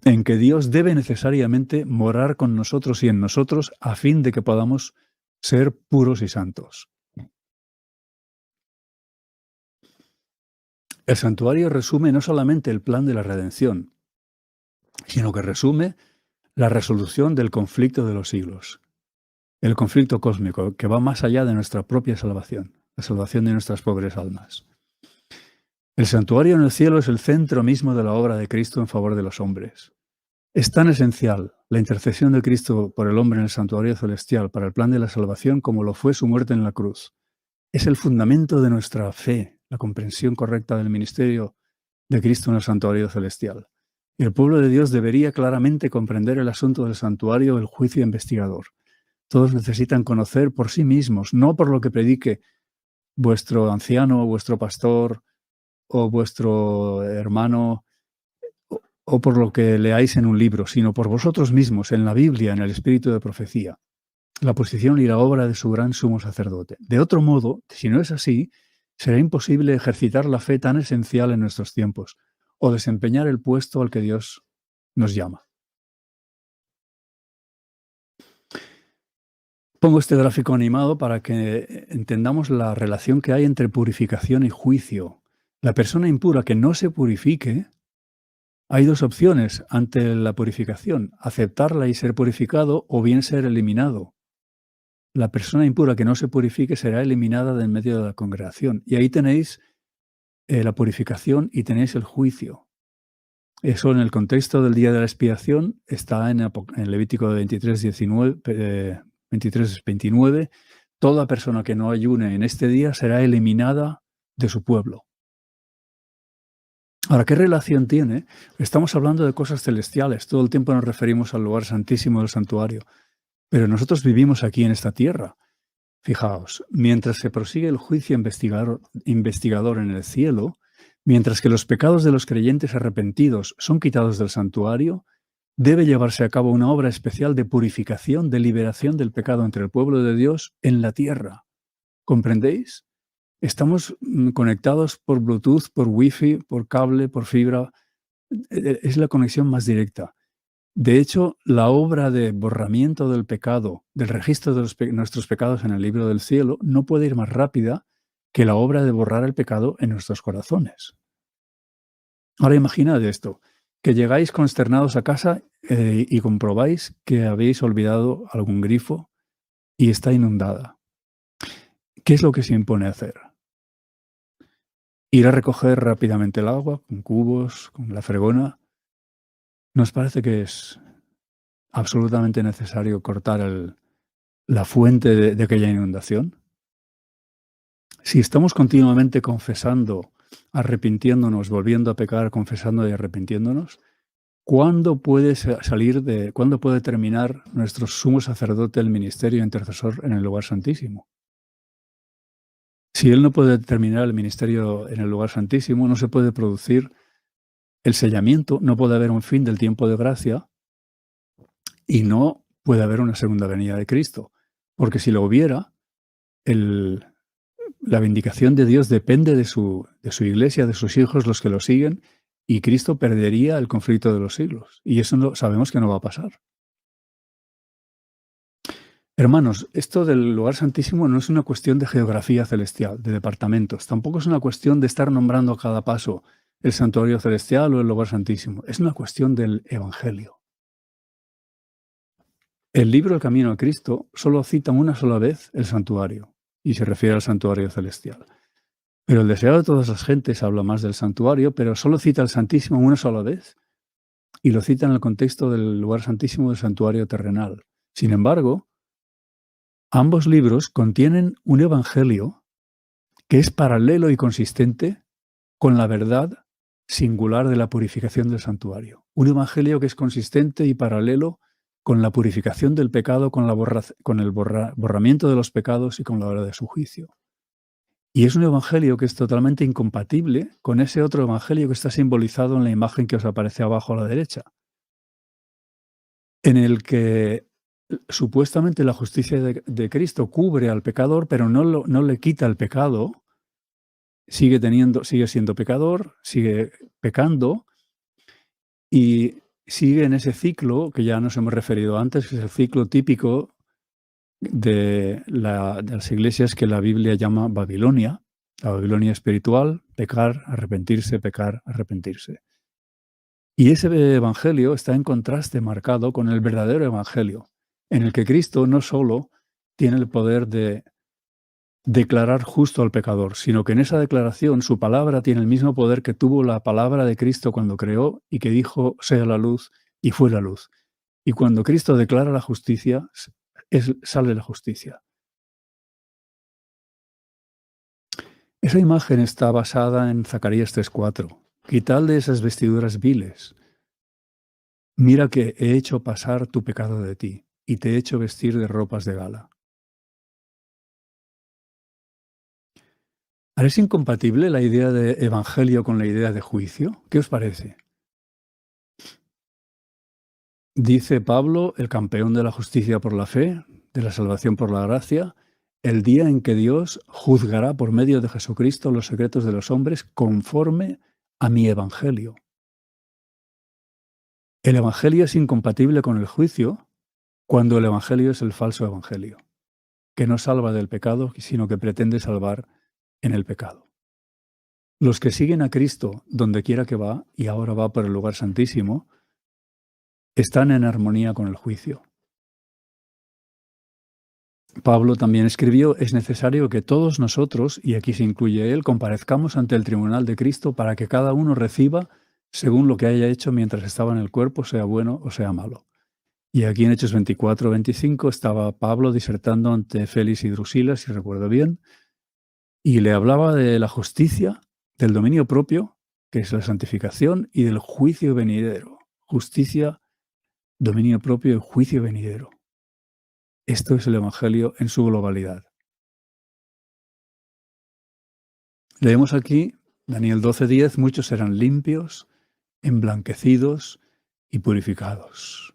en que Dios debe necesariamente morar con nosotros y en nosotros a fin de que podamos ser puros y santos. El santuario resume no solamente el plan de la redención, sino que resume la resolución del conflicto de los siglos, el conflicto cósmico que va más allá de nuestra propia salvación, la salvación de nuestras pobres almas. El santuario en el cielo es el centro mismo de la obra de Cristo en favor de los hombres. Es tan esencial la intercesión de Cristo por el hombre en el santuario celestial para el plan de la salvación como lo fue su muerte en la cruz. Es el fundamento de nuestra fe, la comprensión correcta del ministerio de Cristo en el santuario celestial. Y el pueblo de Dios debería claramente comprender el asunto del santuario, el juicio investigador. Todos necesitan conocer por sí mismos, no por lo que predique vuestro anciano, vuestro pastor o vuestro hermano, o por lo que leáis en un libro, sino por vosotros mismos, en la Biblia, en el espíritu de profecía, la posición y la obra de su gran sumo sacerdote. De otro modo, si no es así, será imposible ejercitar la fe tan esencial en nuestros tiempos, o desempeñar el puesto al que Dios nos llama. Pongo este gráfico animado para que entendamos la relación que hay entre purificación y juicio. La persona impura que no se purifique, hay dos opciones ante la purificación: aceptarla y ser purificado, o bien ser eliminado. La persona impura que no se purifique será eliminada del medio de la congregación. Y ahí tenéis la purificación y tenéis el juicio. Eso en el contexto del día de la expiación está en Levítico 23:29. Toda persona que no ayune en este día será eliminada de su pueblo. Ahora, ¿qué relación tiene? Estamos hablando de cosas celestiales. Todo el tiempo nos referimos al lugar santísimo del santuario. Pero nosotros vivimos aquí en esta tierra. Fijaos, mientras se prosigue el juicio investigador en el cielo, mientras que los pecados de los creyentes arrepentidos son quitados del santuario, debe llevarse a cabo una obra especial de purificación, de liberación del pecado entre el pueblo de Dios en la tierra. ¿Comprendéis? Estamos conectados por Bluetooth, por Wi-Fi, por cable, por fibra. Es la conexión más directa. De hecho, la obra de borramiento del pecado, del registro de nuestros pecados en el libro del cielo, no puede ir más rápida que la obra de borrar el pecado en nuestros corazones. Ahora imaginad esto, que llegáis consternados a casa y comprobáis que habéis olvidado algún grifo y está inundada. ¿Qué es lo que se impone hacer? Ir a recoger rápidamente el agua con cubos, con la fregona. ¿Nos parece que es absolutamente necesario cortar la fuente de aquella inundación? Si estamos continuamente confesando, arrepintiéndonos, volviendo a pecar, confesando y arrepintiéndonos, ¿cuándo puede cuándo puede terminar nuestro sumo sacerdote el ministerio intercesor en el lugar santísimo? Si él no puede terminar el ministerio en el lugar santísimo, no se puede producir el sellamiento, no puede haber un fin del tiempo de gracia y no puede haber una segunda venida de Cristo. Porque si lo hubiera, la vindicación de Dios depende de su iglesia, de sus hijos, los que lo siguen, y Cristo perdería el conflicto de los siglos. Y eso sabemos que no va a pasar. Hermanos, esto del lugar santísimo no es una cuestión de geografía celestial, de departamentos. Tampoco es una cuestión de estar nombrando a cada paso el santuario celestial o el lugar santísimo. Es una cuestión del Evangelio. El libro El Camino a Cristo solo cita una sola vez el santuario, y se refiere al santuario celestial. Pero el deseo de todas las gentes habla más del santuario, pero solo cita el Santísimo una sola vez, y lo cita en el contexto del lugar santísimo del santuario terrenal. Sin embargo, ambos libros contienen un evangelio que es paralelo y consistente con la verdad singular de la purificación del santuario. Un evangelio que es consistente y paralelo con la purificación del pecado, con el borramiento de los pecados y con la hora de su juicio. Y es un evangelio que es totalmente incompatible con ese otro evangelio que está simbolizado en la imagen que os aparece abajo a la derecha. en el que supuestamente la justicia de Cristo cubre al pecador, pero no le quita el pecado, sigue siendo pecador, sigue pecando y sigue en ese ciclo que ya nos hemos referido antes, que es el ciclo típico de las iglesias que la Biblia llama Babilonia, la Babilonia espiritual, pecar, arrepentirse. Y ese evangelio está en contraste marcado con el verdadero evangelio, en el que Cristo no solo tiene el poder de declarar justo al pecador, sino que en esa declaración su palabra tiene el mismo poder que tuvo la palabra de Cristo cuando creó y que dijo sea la luz y fue la luz. Y cuando Cristo declara la justicia, sale la justicia. Esa imagen está basada en Zacarías 3:4. Quitad de esas vestiduras viles. Mira que he hecho pasar tu pecado de ti y te he hecho vestir de ropas de gala. ¿Ahora es incompatible la idea de evangelio con la idea de juicio? ¿Qué os parece? Dice Pablo, el campeón de la justicia por la fe, de la salvación por la gracia, el día en que Dios juzgará por medio de Jesucristo los secretos de los hombres conforme a mi evangelio. El evangelio es incompatible con el juicio cuando el evangelio es el falso evangelio, que no salva del pecado, sino que pretende salvar en el pecado. Los que siguen a Cristo donde quiera que va, y ahora va por el lugar santísimo, están en armonía con el juicio. Pablo también escribió, es necesario que todos nosotros, y aquí se incluye él, comparezcamos ante el tribunal de Cristo para que cada uno reciba según lo que haya hecho mientras estaba en el cuerpo, sea bueno o sea malo. Y aquí en Hechos 24-25 estaba Pablo disertando ante Félix y Drusila, si recuerdo bien, y le hablaba de la justicia, del dominio propio, que es la santificación, y del juicio venidero. Justicia, dominio propio y juicio venidero. Esto es el Evangelio en su globalidad. Leemos aquí, Daniel 12:10, muchos serán limpios, emblanquecidos y purificados.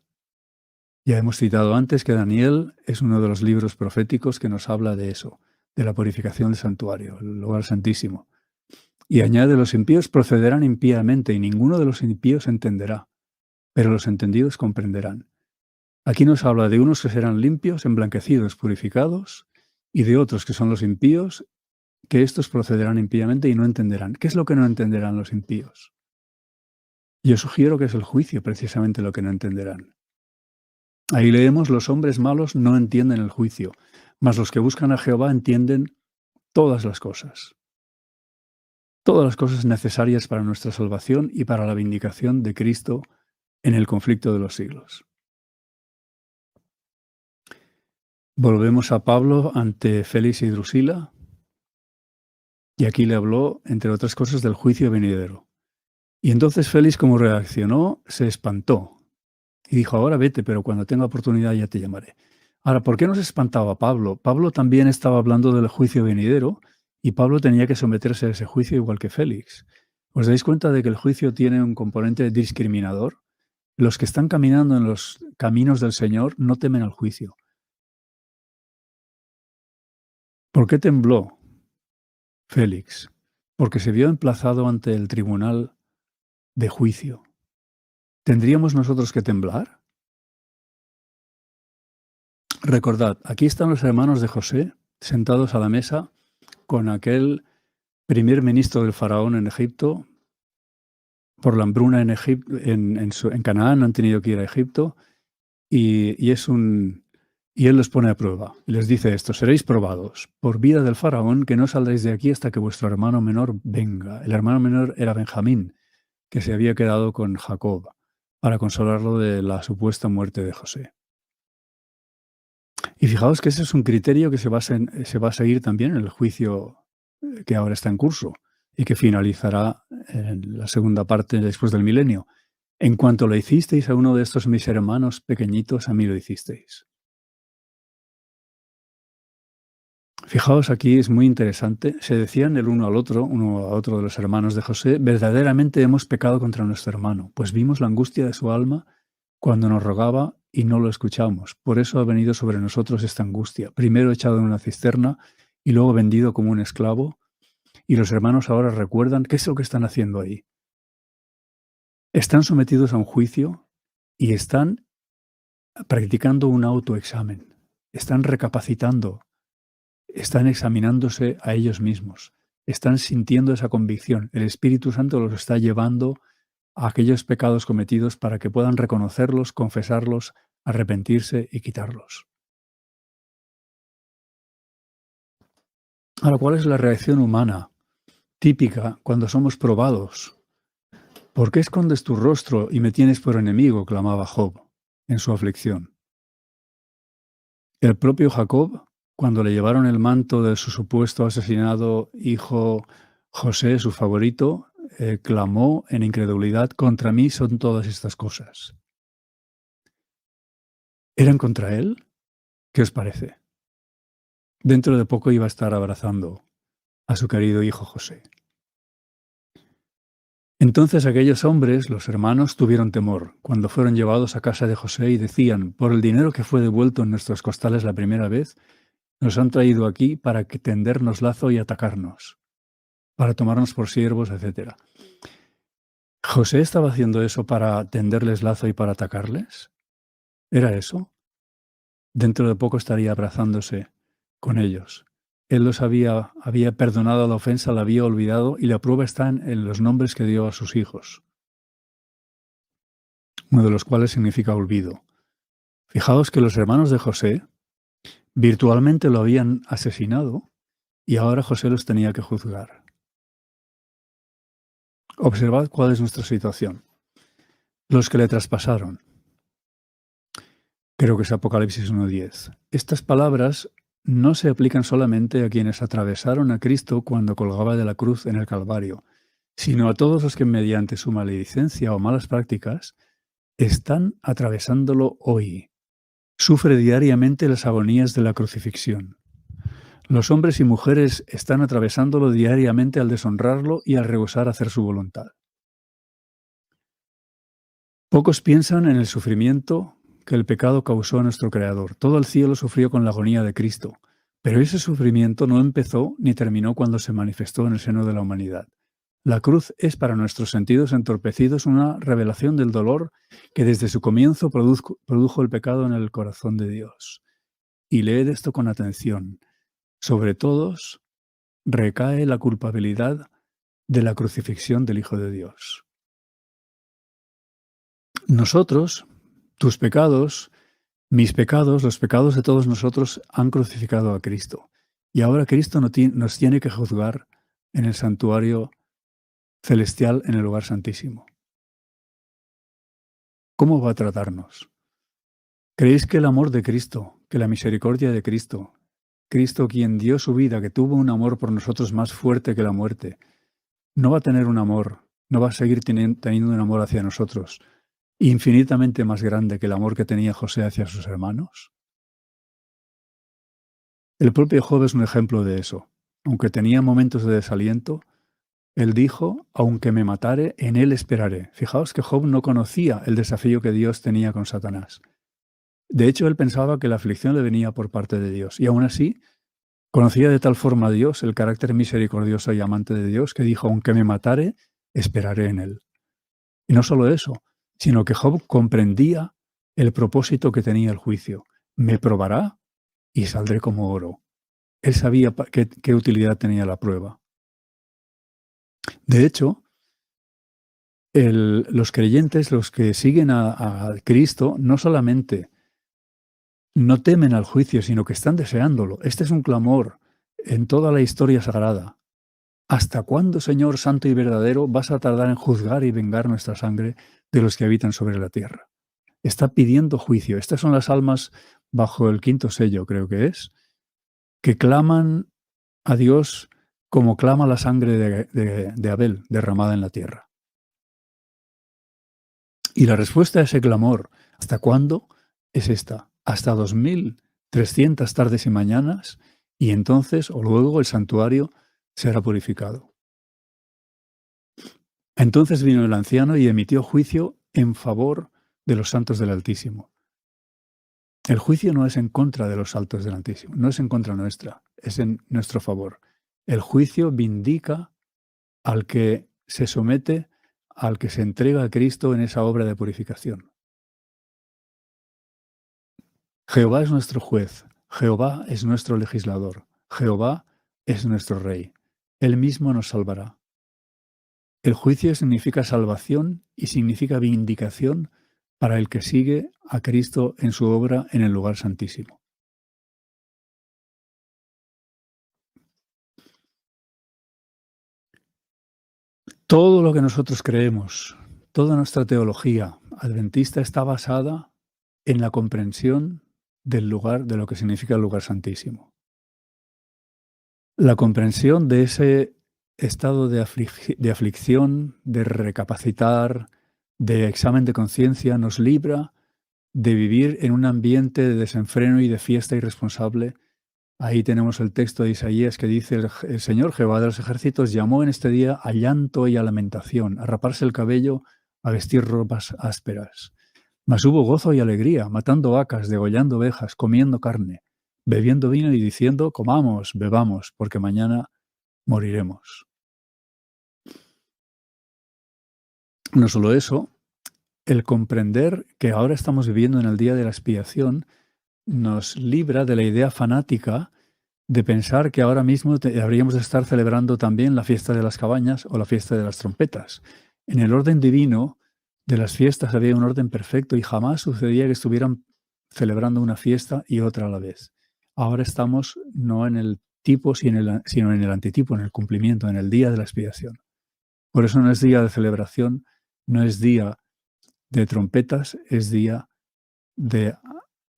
Ya hemos citado antes que Daniel es uno de los libros proféticos que nos habla de eso, de la purificación del santuario, el lugar santísimo. Y añade, los impíos procederán impíamente y ninguno de los impíos entenderá, pero los entendidos comprenderán. Aquí nos habla de unos que serán limpios, emblanquecidos, purificados, y de otros que son los impíos, que estos procederán impíamente y no entenderán. ¿Qué es lo que no entenderán los impíos? Yo sugiero que es el juicio precisamente lo que no entenderán. Ahí leemos, los hombres malos no entienden el juicio, mas los que buscan a Jehová entienden todas las cosas necesarias para nuestra salvación y para la vindicación de Cristo en el conflicto de los siglos. Volvemos a Pablo ante Félix y Drusila, y aquí le habló, entre otras cosas, del juicio venidero. Y entonces Félix, como reaccionó, se espantó y dijo, ahora vete, pero cuando tenga oportunidad ya te llamaré. Ahora, ¿por qué no se espantaba Pablo? Pablo también estaba hablando del juicio venidero y Pablo tenía que someterse a ese juicio igual que Félix. ¿Os dais cuenta de que el juicio tiene un componente discriminador? Los que están caminando en los caminos del Señor no temen al juicio. ¿Por qué tembló Félix? Porque se vio emplazado ante el tribunal de juicio. ¿Tendríamos nosotros que temblar? Recordad, aquí están los hermanos de José sentados a la mesa con aquel primer ministro del faraón en Egipto. Por la hambruna en Canaán han tenido que ir a Egipto y él los pone a prueba. Y les dice esto, seréis probados por vida del faraón que no saldréis de aquí hasta que vuestro hermano menor venga. El hermano menor era Benjamín, que se había quedado con Jacob para consolarlo de la supuesta muerte de José. Y fijaos que ese es un criterio que se va a seguir también en el juicio que ahora está en curso y que finalizará en la segunda parte después del milenio. En cuanto lo hicisteis a uno de estos mis hermanos pequeñitos, a mí lo hicisteis. Fijaos, aquí es muy interesante. Se decían el uno a otro de los hermanos de José, verdaderamente hemos pecado contra nuestro hermano, pues vimos la angustia de su alma cuando nos rogaba y no lo escuchamos. Por eso ha venido sobre nosotros esta angustia. Primero echado en una cisterna y luego vendido como un esclavo. Y los hermanos ahora recuerdan qué es lo que están haciendo ahí. Están sometidos a un juicio y están practicando un autoexamen. Están recapacitando, están examinándose a ellos mismos. Están sintiendo esa convicción. El Espíritu Santo los está llevando a aquellos pecados cometidos para que puedan reconocerlos, confesarlos, arrepentirse y quitarlos. Ahora, ¿cuál es la reacción humana típica cuando somos probados? ¿Por qué escondes tu rostro y me tienes por enemigo?, clamaba Job en su aflicción. El propio Jacob, cuando le llevaron el manto de su supuesto asesinado hijo José, su favorito, clamó en incredulidad: contra mí son todas estas cosas. ¿Eran contra él? ¿Qué os parece? Dentro de poco iba a estar abrazando a su querido hijo José. Entonces aquellos hombres, los hermanos, tuvieron temor cuando fueron llevados a casa de José y decían: por el dinero que fue devuelto en nuestros costales la primera vez, nos han traído aquí para tendernos lazo y atacarnos, para tomarnos por siervos, etc. ¿José estaba haciendo eso para tenderles lazo y para atacarles? ¿Era eso? Dentro de poco estaría abrazándose con ellos. Él los había perdonado la ofensa, la había olvidado, y la prueba está en los nombres que dio a sus hijos, uno de los cuales significa olvido. Fijaos que los hermanos de José virtualmente lo habían asesinado y ahora José los tenía que juzgar. Observad cuál es nuestra situación. Los que le traspasaron. Creo que es Apocalipsis 1:10. Estas palabras no se aplican solamente a quienes atravesaron a Cristo cuando colgaba de la cruz en el Calvario, sino a todos los que mediante su maledicencia o malas prácticas están atravesándolo hoy. Sufre diariamente las agonías de la crucifixión. Los hombres y mujeres están atravesándolo diariamente al deshonrarlo y al rehusar hacer su voluntad. Pocos piensan en el sufrimiento que el pecado causó a nuestro Creador. Todo el cielo sufrió con la agonía de Cristo, pero ese sufrimiento no empezó ni terminó cuando se manifestó en el seno de la humanidad. La cruz es para nuestros sentidos entorpecidos una revelación del dolor que desde su comienzo produjo el pecado en el corazón de Dios. Y leed esto con atención. Sobre todos recae la culpabilidad de la crucifixión del Hijo de Dios. Nosotros, tus pecados, mis pecados, los pecados de todos nosotros han crucificado a Cristo. Y ahora Cristo nos tiene que juzgar en el santuario celestial, en el lugar santísimo. ¿Cómo va a tratarnos? ¿Creéis que el amor de Cristo, que la misericordia de Cristo, Cristo quien dio su vida, que tuvo un amor por nosotros más fuerte que la muerte, no va a tener un amor, no va a seguir teniendo un amor hacia nosotros infinitamente más grande que el amor que tenía José hacia sus hermanos? El propio Job es un ejemplo de eso. Aunque tenía momentos de desaliento, él dijo: aunque me matare, en él esperaré. Fijaos que Job no conocía el desafío que Dios tenía con Satanás. De hecho, él pensaba que la aflicción le venía por parte de Dios, y aún así conocía de tal forma a Dios, el carácter misericordioso y amante de Dios, que dijo: aunque me matare, esperaré en él. Y no solo eso, sino que Job comprendía el propósito que tenía el juicio. Me probará y saldré como oro. Él sabía qué utilidad tenía la prueba. De hecho, los creyentes, los que siguen a Cristo, no solamente no temen al juicio, sino que están deseándolo. Este es un clamor en toda la historia sagrada. ¿Hasta cuándo, Señor santo y verdadero, vas a tardar en juzgar y vengar nuestra sangre de los que habitan sobre la tierra? Está pidiendo juicio. Estas son las almas bajo el 5.º sello, creo que es, que claman a Dios como clama la sangre de Abel derramada en la tierra. Y la respuesta a ese clamor, ¿hasta cuándo?, es esta: hasta 2300 tardes y mañanas, y entonces o luego el santuario será purificado. Entonces vino el anciano y emitió juicio en favor de los santos del Altísimo. El juicio no es en contra de los altos del Altísimo, no es en contra nuestra, es en nuestro favor. El juicio vindica al que se somete, al que se entrega a Cristo en esa obra de purificación. Jehová es nuestro juez, Jehová es nuestro legislador, Jehová es nuestro rey. Él mismo nos salvará. El juicio significa salvación y significa vindicación para el que sigue a Cristo en su obra en el lugar santísimo. Todo lo que nosotros creemos, toda nuestra teología adventista está basada en la comprensión del lugar, de lo que significa el lugar santísimo. La comprensión de ese estado de aflicción, de recapacitar, de examen de conciencia, nos libra de vivir en un ambiente de desenfreno y de fiesta irresponsable. Ahí tenemos el texto de Isaías que dice: el Señor Jehová de los ejércitos llamó en este día a llanto y a lamentación, a raparse el cabello, a vestir ropas ásperas. Mas hubo gozo y alegría, matando vacas, degollando ovejas, comiendo carne, bebiendo vino y diciendo: comamos, bebamos, porque mañana moriremos. No solo eso, el comprender que ahora estamos viviendo en el día de la expiación nos libra de la idea fanática de pensar que ahora mismo habríamos de estar celebrando también la fiesta de las cabañas o la fiesta de las trompetas. En el orden divino de las fiestas había un orden perfecto y jamás sucedía que estuvieran celebrando una fiesta y otra a la vez. Ahora estamos no en el tipo, sino en el antitipo, en el cumplimiento, en el día de la expiación. Por eso no es día de celebración, no es día de trompetas, es día de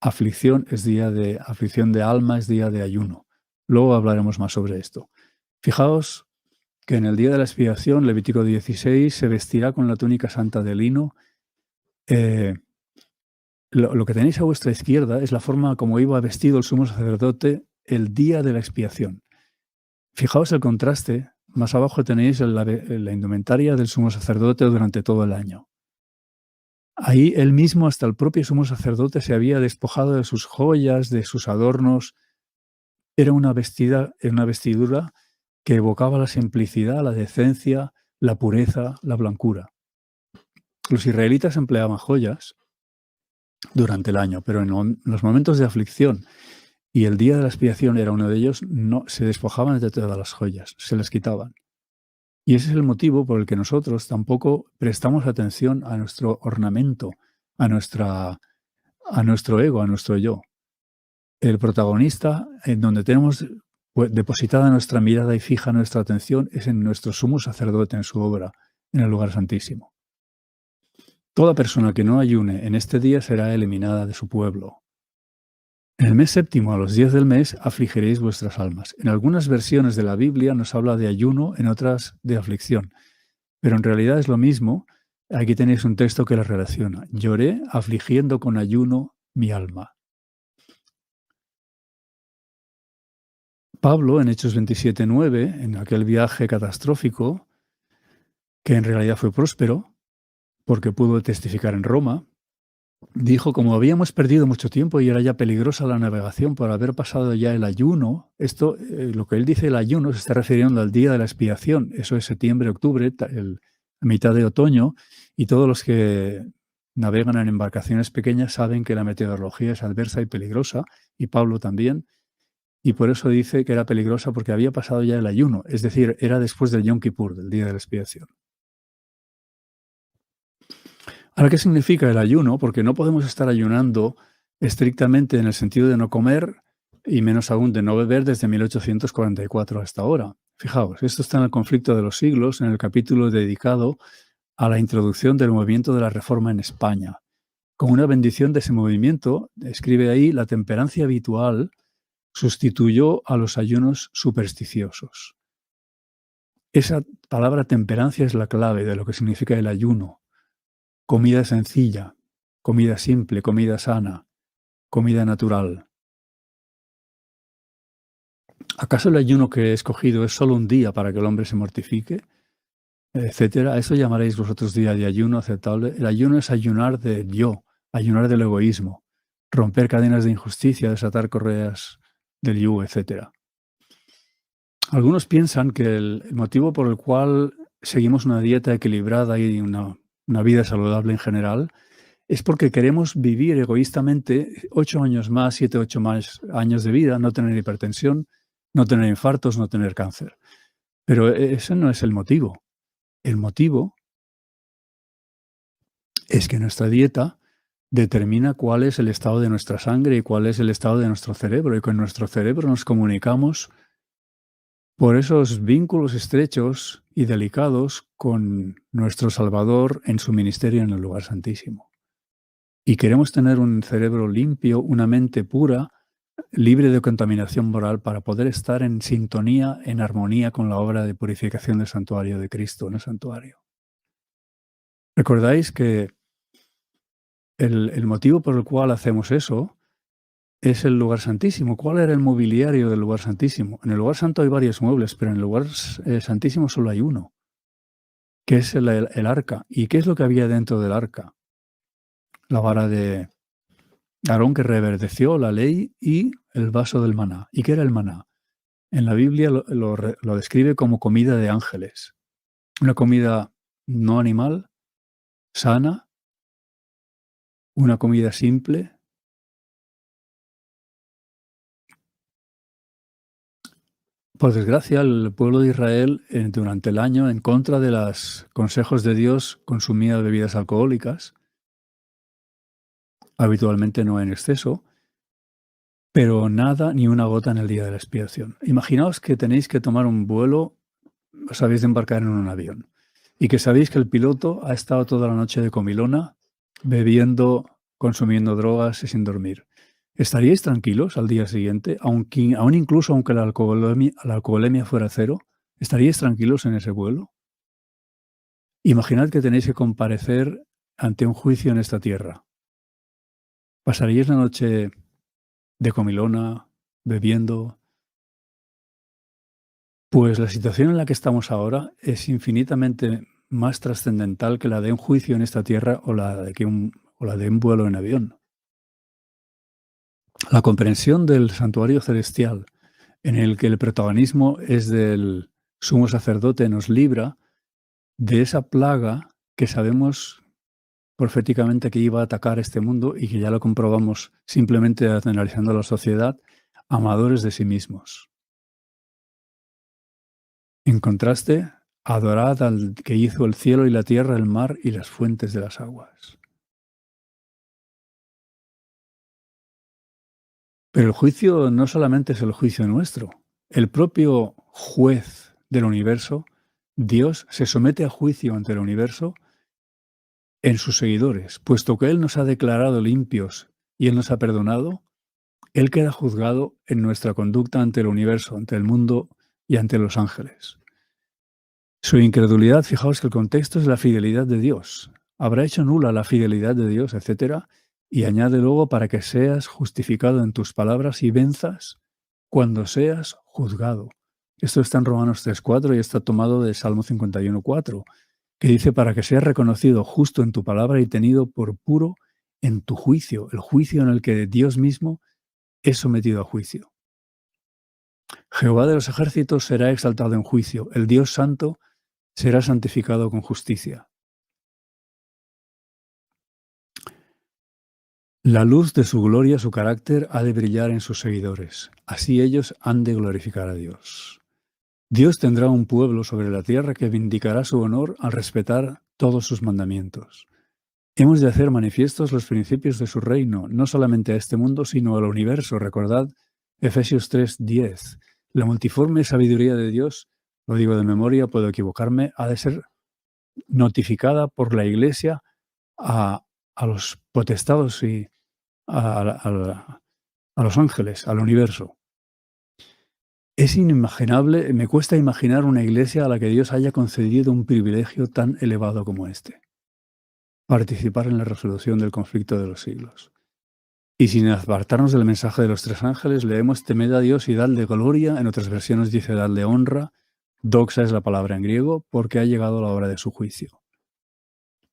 aflicción, es día de aflicción de alma, es día de ayuno. Luego hablaremos más sobre esto. Fijaos que en el día de la expiación, Levítico 16, se vestirá con la túnica santa de lino. Lo que tenéis a vuestra izquierda es la forma como iba vestido el sumo sacerdote el día de la expiación. Fijaos el contraste. Más abajo tenéis la indumentaria del sumo sacerdote durante todo el año. Ahí él mismo, hasta el propio sumo sacerdote, se había despojado de sus joyas, de sus adornos. Era una vestidura que evocaba la simplicidad, la decencia, la pureza, la blancura. Los israelitas empleaban joyas durante el año, pero en los momentos de aflicción, y el día de la expiación era uno de ellos, no se despojaban de todas las joyas, se las quitaban. Y ese es el motivo por el que nosotros tampoco prestamos atención a nuestro ornamento, a nuestro ego, a nuestro yo. El protagonista, en donde tenemos depositada nuestra mirada y fija nuestra atención, es en nuestro sumo sacerdote, en su obra, en el lugar santísimo. Toda persona que no ayune en este día será eliminada de su pueblo. En el mes séptimo, a los 10 del mes, afligiréis vuestras almas. En algunas versiones de la Biblia nos habla de ayuno, en otras de aflicción. Pero en realidad es lo mismo. Aquí tenéis un texto que las relaciona. Lloré afligiendo con ayuno mi alma. Pablo, en Hechos 27:9, en aquel viaje catastrófico, que en realidad fue próspero, porque pudo testificar en Roma, dijo: como habíamos perdido mucho tiempo y era ya peligrosa la navegación por haber pasado ya el ayuno, lo que él dice, el ayuno, se está refiriendo al día de la expiación. Eso es septiembre, octubre, a mitad de otoño, y todos los que navegan en embarcaciones pequeñas saben que la meteorología es adversa y peligrosa, y Pablo también, y por eso dice que era peligrosa, porque había pasado ya el ayuno, es decir, era después del Yom Kippur, del día de la expiación. Ahora, ¿qué significa el ayuno? Porque no podemos estar ayunando estrictamente en el sentido de no comer y menos aún de no beber desde 1844 hasta ahora. Fijaos, esto está en el Conflicto de los Siglos, en el capítulo dedicado a la introducción del movimiento de la Reforma en España. Con una bendición de ese movimiento, escribe ahí: la temperancia habitual sustituyó a los ayunos supersticiosos. Esa palabra temperancia es la clave de lo que significa el ayuno. Comida sencilla, comida simple, comida sana, comida natural. ¿Acaso el ayuno que he escogido es solo un día para que el hombre se mortifique? Etcétera. ¿Eso llamaréis vosotros día de ayuno aceptable? El ayuno es ayunar del yo, ayunar del egoísmo. romper cadenas de injusticia, desatar correas del yugo, etc. Algunos piensan que el motivo por el cual seguimos una dieta equilibrada y una vida saludable en general es porque queremos vivir egoístamente 8 años más, 7, 8 más años de vida, no tener hipertensión, no tener infartos, no tener cáncer. Pero ese no es el motivo. El motivo es que nuestra dieta determina cuál es el estado de nuestra sangre y cuál es el estado de nuestro cerebro. Y con nuestro cerebro nos comunicamos por esos vínculos estrechos y delicados con nuestro Salvador en su ministerio en el lugar santísimo. Y queremos tener un cerebro limpio, una mente pura, libre de contaminación moral para poder estar en sintonía, en armonía con la obra de purificación del santuario de Cristo en el santuario. ¿Recordáis que el motivo por el cual hacemos eso es el lugar santísimo? ¿Cuál era el mobiliario del lugar santísimo? En el lugar santo hay varios muebles, pero en el lugar santísimo solo hay uno, que es el arca. ¿Y qué es lo que había dentro del arca? La vara de Aarón que reverdeció la ley y el vaso del maná. ¿Y qué era el maná? En la Biblia lo describe como comida de ángeles. Una comida no animal, sana, una comida simple. Por desgracia, el pueblo de Israel durante el año, en contra de los consejos de Dios, consumía bebidas alcohólicas, habitualmente no en exceso, pero nada ni una gota en el día de la expiación. Imaginaos que tenéis que tomar un vuelo, os habéis de embarcar en un avión, y que sabéis que el piloto ha estado toda la noche de comilona, bebiendo, consumiendo drogas y sin dormir. ¿Estaríais tranquilos al día siguiente, aun incluso aunque la alcoholemia fuera cero? ¿Estaríais tranquilos en ese vuelo? Imaginad que tenéis que comparecer ante un juicio en esta tierra. ¿Pasaríais la noche de comilona, bebiendo? Pues la situación en la que estamos ahora es infinitamente más trascendental que la de un juicio en esta tierra o la de un vuelo en avión. La comprensión del santuario celestial, en el que el protagonismo es del sumo sacerdote, nos libra de esa plaga que sabemos proféticamente que iba a atacar este mundo y que ya lo comprobamos simplemente analizando la sociedad, amadores de sí mismos. En contraste, adorad al que hizo el cielo y la tierra, el mar y las fuentes de las aguas. Pero el juicio no solamente es el juicio nuestro. El propio juez del universo, Dios, se somete a juicio ante el universo en sus seguidores. Puesto que Él nos ha declarado limpios y Él nos ha perdonado, Él queda juzgado en nuestra conducta ante el universo, ante el mundo y ante los ángeles. Su incredulidad, fijaos que el contexto es la fidelidad de Dios. Habrá hecho nula la fidelidad de Dios, etc. Y añade luego para que seas justificado en tus palabras y venzas cuando seas juzgado. Esto está en Romanos 3:4 y está tomado de Salmo 51:4, que dice para que seas reconocido justo en tu palabra y tenido por puro en tu juicio, el juicio en el que Dios mismo es sometido a juicio. Jehová de los ejércitos será exaltado en juicio, el Dios santo será santificado con justicia. La luz de su gloria, su carácter, ha de brillar en sus seguidores. Así ellos han de glorificar a Dios. Dios tendrá un pueblo sobre la tierra que vindicará su honor al respetar todos sus mandamientos. Hemos de hacer manifiestos los principios de su reino, no solamente a este mundo, sino al universo. Recordad Efesios 3:10. La multiforme sabiduría de Dios, lo digo de memoria, puedo equivocarme, ha de ser notificada por la Iglesia a los potestados y a los ángeles, al universo. Es inimaginable, me cuesta imaginar una iglesia a la que Dios haya concedido un privilegio tan elevado como este. Participar en la resolución del conflicto de los siglos. Y sin apartarnos del mensaje de los tres ángeles, leemos temed a Dios y dadle gloria, en otras versiones dice dadle honra, doxa es la palabra en griego, porque ha llegado la hora de su juicio.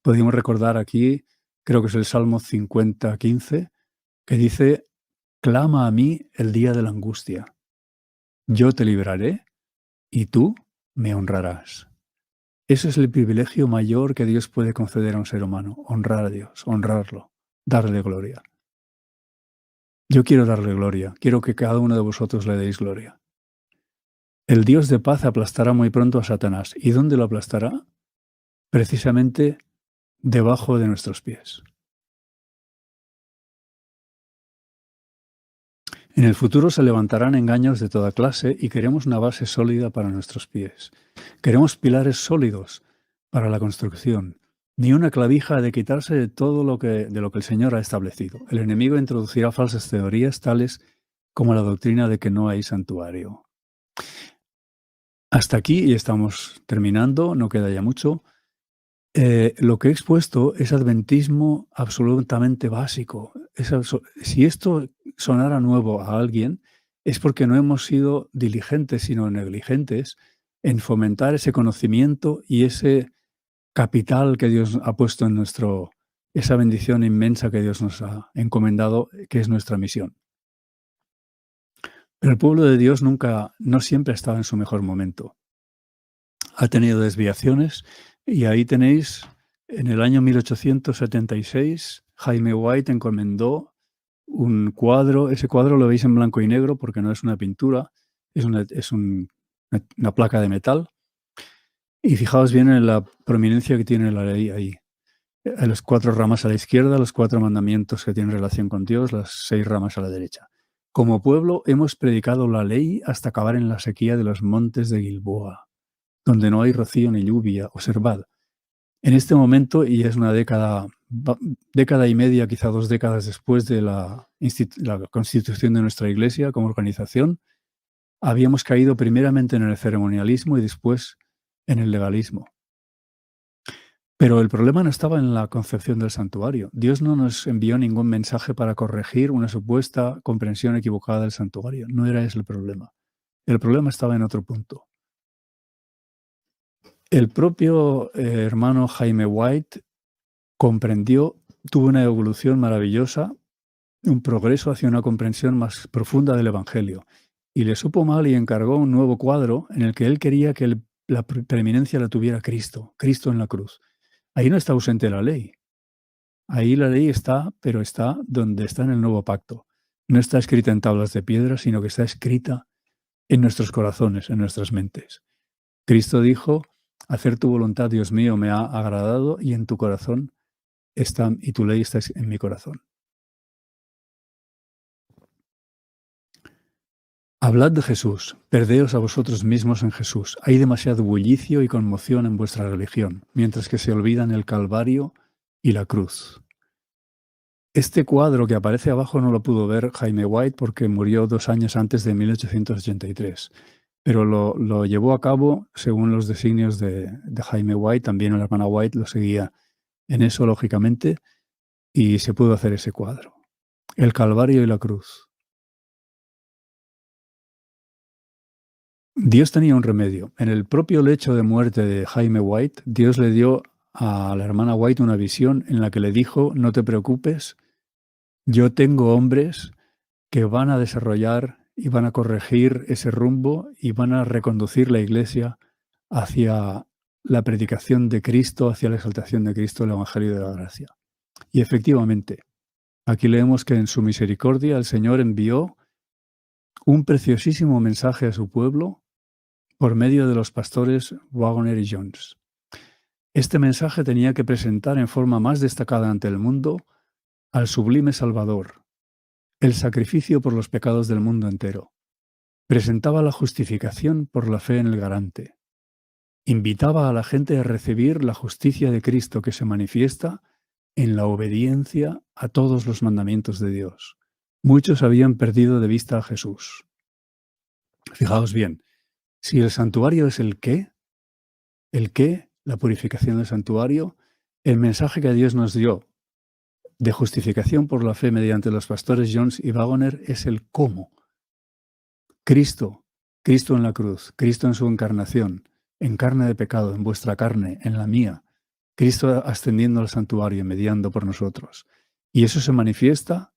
Podemos recordar aquí, creo que es el Salmo 50:15, que dice, clama a mí el día de la angustia. Yo te libraré y tú me honrarás. Ese es el privilegio mayor que Dios puede conceder a un ser humano, honrar a Dios, honrarlo, darle gloria. Yo quiero darle gloria, quiero que cada uno de vosotros le deis gloria. El Dios de paz aplastará muy pronto a Satanás. ¿Y dónde lo aplastará? Precisamente debajo de nuestros pies. En el futuro se levantarán engaños de toda clase y queremos una base sólida para nuestros pies. Queremos pilares sólidos para la construcción, ni una clavija de quitarse de todo de lo que el Señor ha establecido. El enemigo introducirá falsas teorías tales como la doctrina de que no hay santuario. Hasta aquí y estamos terminando, no queda ya mucho. Lo que he expuesto es adventismo absolutamente básico. Si esto sonara nuevo a alguien, es porque no hemos sido diligentes, sino negligentes en fomentar ese conocimiento y ese capital que Dios ha puesto en esa bendición inmensa que Dios nos ha encomendado, que es nuestra misión. Pero el pueblo de Dios no siempre ha estado en su mejor momento. Ha tenido desviaciones y ahí tenéis, en el año 1876, Jaime White encomendó un cuadro. Ese cuadro lo veis en blanco y negro porque no es una pintura, es una placa de metal. Y fijaos bien en la prominencia que tiene la ley ahí. Las 4 ramas a la izquierda, los 4 mandamientos que tienen relación con Dios, las 6 ramas a la derecha. Como pueblo hemos predicado la ley hasta acabar en la sequía de los montes de Gilboa, donde no hay rocío ni lluvia. Observad, en este momento, y es una década y media, quizá 2 décadas después de la constitución de nuestra Iglesia como organización, habíamos caído primeramente en el ceremonialismo y después en el legalismo. Pero el problema no estaba en la concepción del santuario. Dios no nos envió ningún mensaje para corregir una supuesta comprensión equivocada del santuario. No era ese el problema. El problema estaba en otro punto. El propio hermano Jaime White comprendió, tuvo una evolución maravillosa, un progreso hacia una comprensión más profunda del Evangelio. Y le supo mal y encargó un nuevo cuadro en el que él quería que la preeminencia la tuviera Cristo en la cruz. Ahí no está ausente la ley. Ahí la ley está, pero está donde está en el nuevo pacto. No está escrita en tablas de piedra, sino que está escrita en nuestros corazones, en nuestras mentes. Cristo dijo, hacer tu voluntad, Dios mío, me ha agradado y en tu corazón está, y tu ley está en mi corazón. Hablad de Jesús, perdeos a vosotros mismos en Jesús. Hay demasiado bullicio y conmoción en vuestra religión, mientras que se olvidan el Calvario y la cruz. Este cuadro que aparece abajo no lo pudo ver Jaime White porque murió 2 años antes de 1883, pero lo llevó a cabo según los designios de Jaime White. También la hermana White lo seguía en eso, lógicamente, y se pudo hacer ese cuadro. El Calvario y la cruz. Dios tenía un remedio. En el propio lecho de muerte de Jaime White, Dios le dio a la hermana White una visión en la que le dijo, no te preocupes, yo tengo hombres que van a desarrollar y van a corregir ese rumbo y van a reconducir la Iglesia hacia la predicación de Cristo, hacia la exaltación de Cristo, el Evangelio de la Gracia. Y efectivamente, aquí leemos que en su misericordia el Señor envió un preciosísimo mensaje a su pueblo por medio de los pastores Waggoner y Jones. Este mensaje tenía que presentar en forma más destacada ante el mundo al sublime Salvador, el sacrificio por los pecados del mundo entero. Presentaba la justificación por la fe en el garante. Invitaba a la gente a recibir la justicia de Cristo que se manifiesta en la obediencia a todos los mandamientos de Dios. Muchos habían perdido de vista a Jesús. Fijaos bien, si el santuario es el qué, la purificación del santuario, el mensaje que Dios nos dio de justificación por la fe mediante los pastores Jones y Waggoner es el cómo. Cristo en la cruz, Cristo en su encarnación, en carne de pecado, en vuestra carne, en la mía, Cristo ascendiendo al santuario y mediando por nosotros. Y eso se manifiesta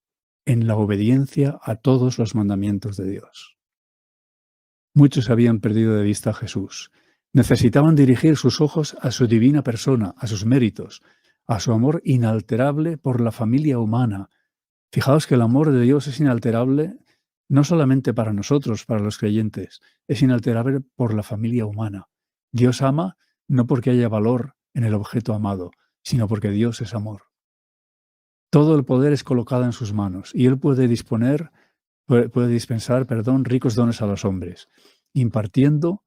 en la obediencia a todos los mandamientos de Dios. Muchos habían perdido de vista a Jesús. Necesitaban dirigir sus ojos a su divina persona, a sus méritos, a su amor inalterable por la familia humana. Fijaos que el amor de Dios es inalterable no solamente para nosotros, para los creyentes, es inalterable por la familia humana. Dios ama no porque haya valor en el objeto amado, sino porque Dios es amor. Todo el poder es colocado en sus manos y Él puede dispensar, ricos dones a los hombres, impartiendo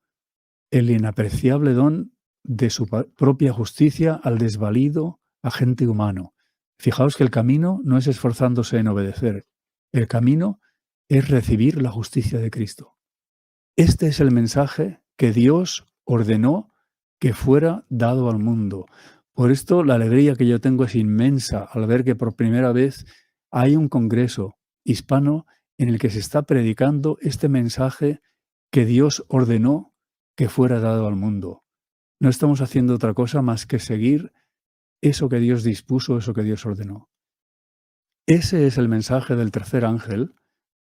el inapreciable don de su propia justicia al desvalido agente humano. Fijaos que el camino no es esforzándose en obedecer, el camino es recibir la justicia de Cristo. Este es el mensaje que Dios ordenó que fuera dado al mundo. Por esto la alegría que yo tengo es inmensa al ver que por primera vez hay un congreso hispano en el que se está predicando este mensaje que Dios ordenó que fuera dado al mundo. No estamos haciendo otra cosa más que seguir eso que Dios dispuso, eso que Dios ordenó. Ese es el mensaje del tercer ángel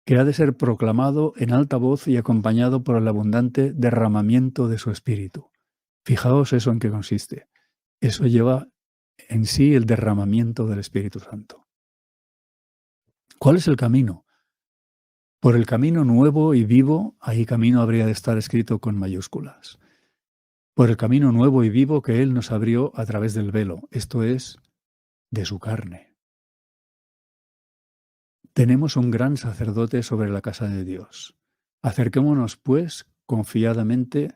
que ha de ser proclamado en alta voz y acompañado por el abundante derramamiento de su espíritu. Fijaos eso en qué consiste. Eso lleva en sí el derramamiento del Espíritu Santo. ¿Cuál es el camino? Por el camino nuevo y vivo, ahí camino habría de estar escrito con mayúsculas. Por el camino nuevo y vivo que Él nos abrió a través del velo, esto es, de su carne. Tenemos un gran sacerdote sobre la casa de Dios. Acerquémonos, pues, confiadamente,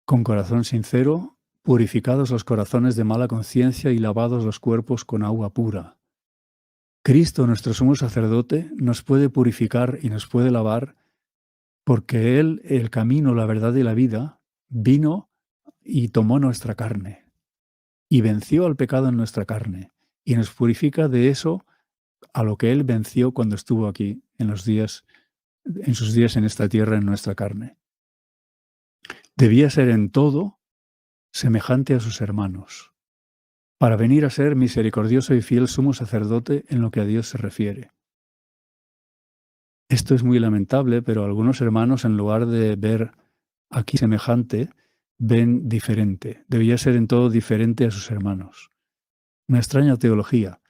con corazón sincero, purificados los corazones de mala conciencia y lavados los cuerpos con agua pura. Cristo, nuestro sumo sacerdote, nos puede purificar y nos puede lavar porque Él, el camino, la verdad y la vida, vino y tomó nuestra carne y venció al pecado en nuestra carne y nos purifica de eso a lo que Él venció cuando estuvo aquí en sus días en esta tierra en nuestra carne. Debía ser en todo semejante a sus hermanos, para venir a ser misericordioso y fiel sumo sacerdote en lo que a Dios se refiere. Esto es muy lamentable, pero algunos hermanos, en lugar de ver aquí semejante, ven diferente. Debía ser en todo diferente a sus hermanos. Una extraña teología,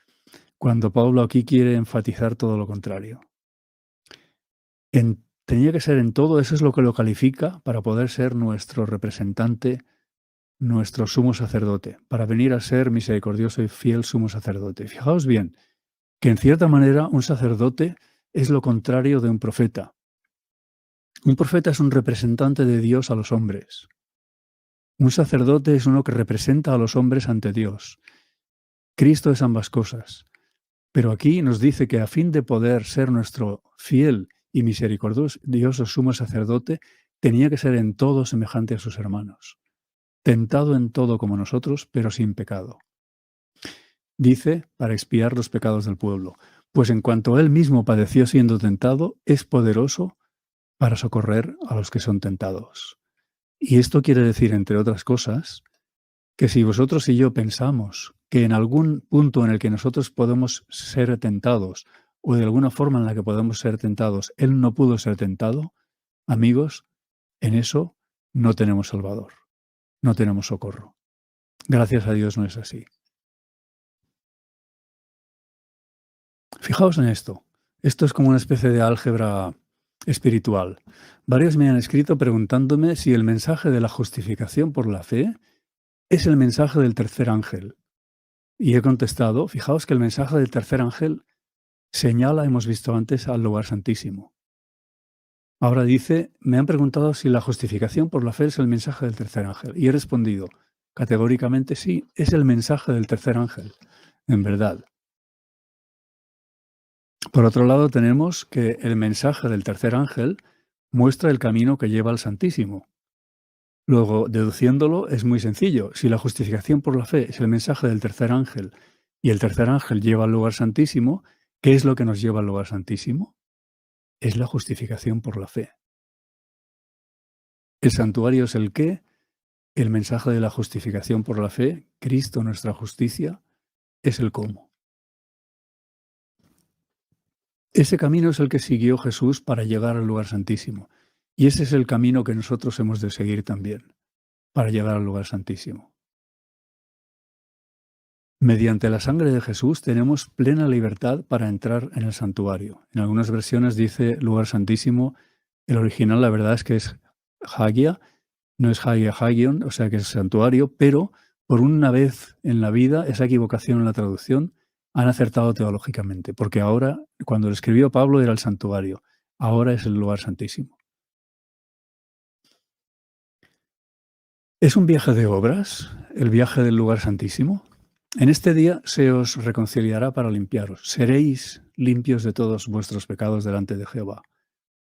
cuando Pablo aquí quiere enfatizar todo lo contrario. Tenía que ser en todo, eso es lo que lo califica para poder ser nuestro representante, nuestro sumo sacerdote, para venir a ser misericordioso y fiel sumo sacerdote. Fijaos bien, que en cierta manera un sacerdote es lo contrario de un profeta. Un profeta es un representante de Dios a los hombres. Un sacerdote es uno que representa a los hombres ante Dios. Cristo es ambas cosas. Pero aquí nos dice que a fin de poder ser nuestro fiel y misericordioso sumo sacerdote, tenía que ser en todo semejante a sus hermanos. Tentado en todo como nosotros, pero sin pecado. Dice, para expiar los pecados del pueblo, pues en cuanto él mismo padeció siendo tentado, es poderoso para socorrer a los que son tentados. Y esto quiere decir, entre otras cosas, que si vosotros y yo pensamos que en algún punto en el que nosotros podemos ser tentados, o de alguna forma en la que podemos ser tentados, Él no pudo ser tentado, amigos, en eso no tenemos Salvador, no tenemos socorro. Gracias a Dios no es así. Fijaos en esto. Esto es como una especie de álgebra espiritual. Varios me han escrito preguntándome si el mensaje de la justificación por la fe es el mensaje del tercer ángel. Y he contestado, fijaos que el mensaje del tercer ángel señala, hemos visto antes, al lugar santísimo. Ahora dice, me han preguntado si la justificación por la fe es el mensaje del tercer ángel. Y he respondido, categóricamente sí, es el mensaje del tercer ángel, en verdad. Por otro lado, tenemos que el mensaje del tercer ángel muestra el camino que lleva al Santísimo. Luego, deduciéndolo, es muy sencillo. Si la justificación por la fe es el mensaje del tercer ángel y el tercer ángel lleva al lugar santísimo, ¿qué es lo que nos lleva al lugar santísimo? Es la justificación por la fe. El santuario es el qué, el mensaje de la justificación por la fe, Cristo nuestra justicia, es el cómo. Ese camino es el que siguió Jesús para llegar al lugar santísimo. Y ese es el camino que nosotros hemos de seguir también, para llegar al lugar santísimo. Mediante la sangre de Jesús tenemos plena libertad para entrar en el santuario. En algunas versiones dice lugar santísimo. El original, la verdad es que es Hagia, no es Hagia Hagion, o sea que es santuario, pero por una vez en la vida, esa equivocación en la traducción, han acertado teológicamente, porque ahora, cuando lo escribió Pablo, era el santuario, ahora es el lugar santísimo. ¿Es un viaje de obras, el viaje del lugar santísimo? En este día se os reconciliará para limpiaros. Seréis limpios de todos vuestros pecados delante de Jehová.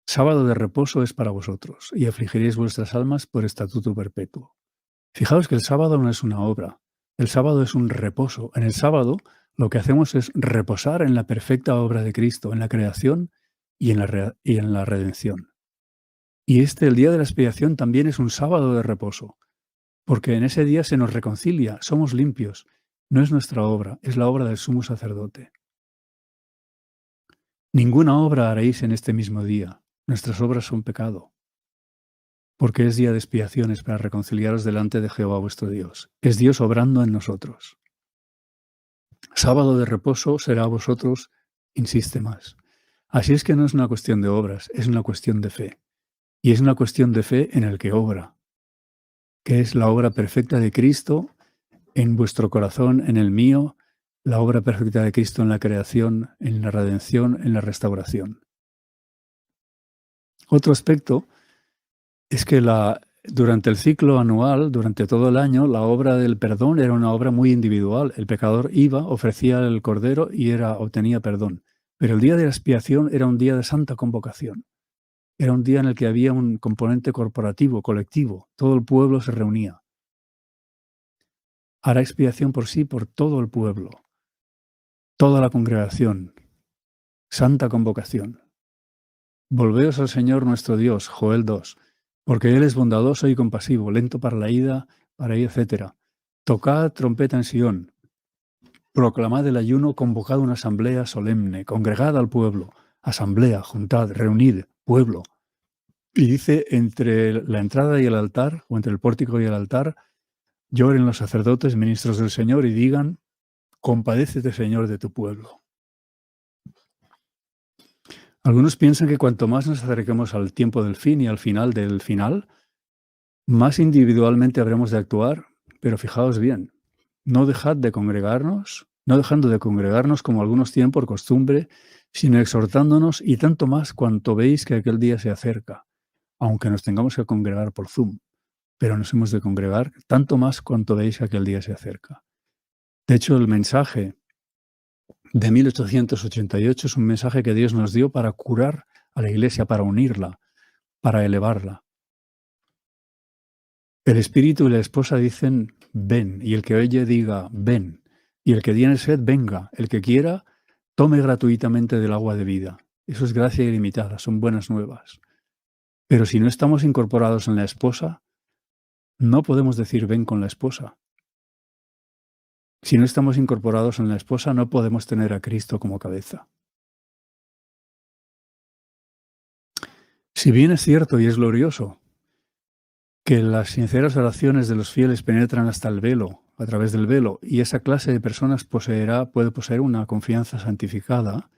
Sábado de reposo es para vosotros, y afligiréis vuestras almas por estatuto perpetuo. Fijaos que el sábado no es una obra, el sábado es un reposo. En el sábado lo que hacemos es reposar en la perfecta obra de Cristo, en la creación y en la redención. Y el día de la expiación, también es un sábado de reposo, porque en ese día se nos reconcilia, somos limpios. No es nuestra obra, es la obra del sumo sacerdote. Ninguna obra haréis en este mismo día. Nuestras obras son pecado. Porque es día de expiaciones para reconciliaros delante de Jehová vuestro Dios. Es Dios obrando en nosotros. Sábado de reposo será a vosotros, insiste más. Así es que no es una cuestión de obras, es una cuestión de fe. Y es una cuestión de fe en el que obra, que es la obra perfecta de Cristo en vuestro corazón, en el mío, la obra perfecta de Cristo en la creación, en la redención, en la restauración. Otro aspecto es que durante el ciclo anual, durante todo el año, la obra del perdón era una obra muy individual. El pecador iba, ofrecía el cordero y obtenía perdón. Pero el día de la expiación era un día de santa convocación. Era un día en el que había un componente corporativo, colectivo. Todo el pueblo se reunía. Hará expiación por sí, por todo el pueblo. Toda la congregación. Santa convocación. Volveos al Señor nuestro Dios, Joel 2, porque Él es bondadoso y compasivo, lento para la ira, etc. Tocad trompeta en Sión, proclamad el ayuno, convocad una asamblea solemne, congregad al pueblo, asamblea, juntad, reunid, pueblo. Y dice, entre la entrada y el altar, o entre el pórtico y el altar, lloren los sacerdotes, ministros del Señor, y digan, compadécete, Señor, de tu pueblo. Algunos piensan que cuanto más nos acerquemos al tiempo del fin y al final del final, más individualmente habremos de actuar, pero fijaos bien, no dejando de congregarnos como algunos tienen por costumbre, sino exhortándonos, y tanto más cuanto veis que aquel día se acerca, aunque nos tengamos que congregar por Zoom, pero nos hemos de congregar tanto más cuanto veis que aquel día se acerca. De hecho, el mensaje de 1888 es un mensaje que Dios nos dio para curar a la Iglesia, para unirla, para elevarla. El espíritu y la esposa dicen, ven, y el que oye diga, ven, y el que tiene sed, venga, el que quiera, tome gratuitamente del agua de vida. Eso es gracia ilimitada, son buenas nuevas. Pero si no estamos incorporados en la esposa, no podemos decir ven con la esposa. Si no estamos incorporados en la esposa, no podemos tener a Cristo como cabeza. Si bien es cierto y es glorioso que las sinceras oraciones de los fieles penetran hasta el velo, a través del velo, y esa clase de personas puede poseer una confianza santificada,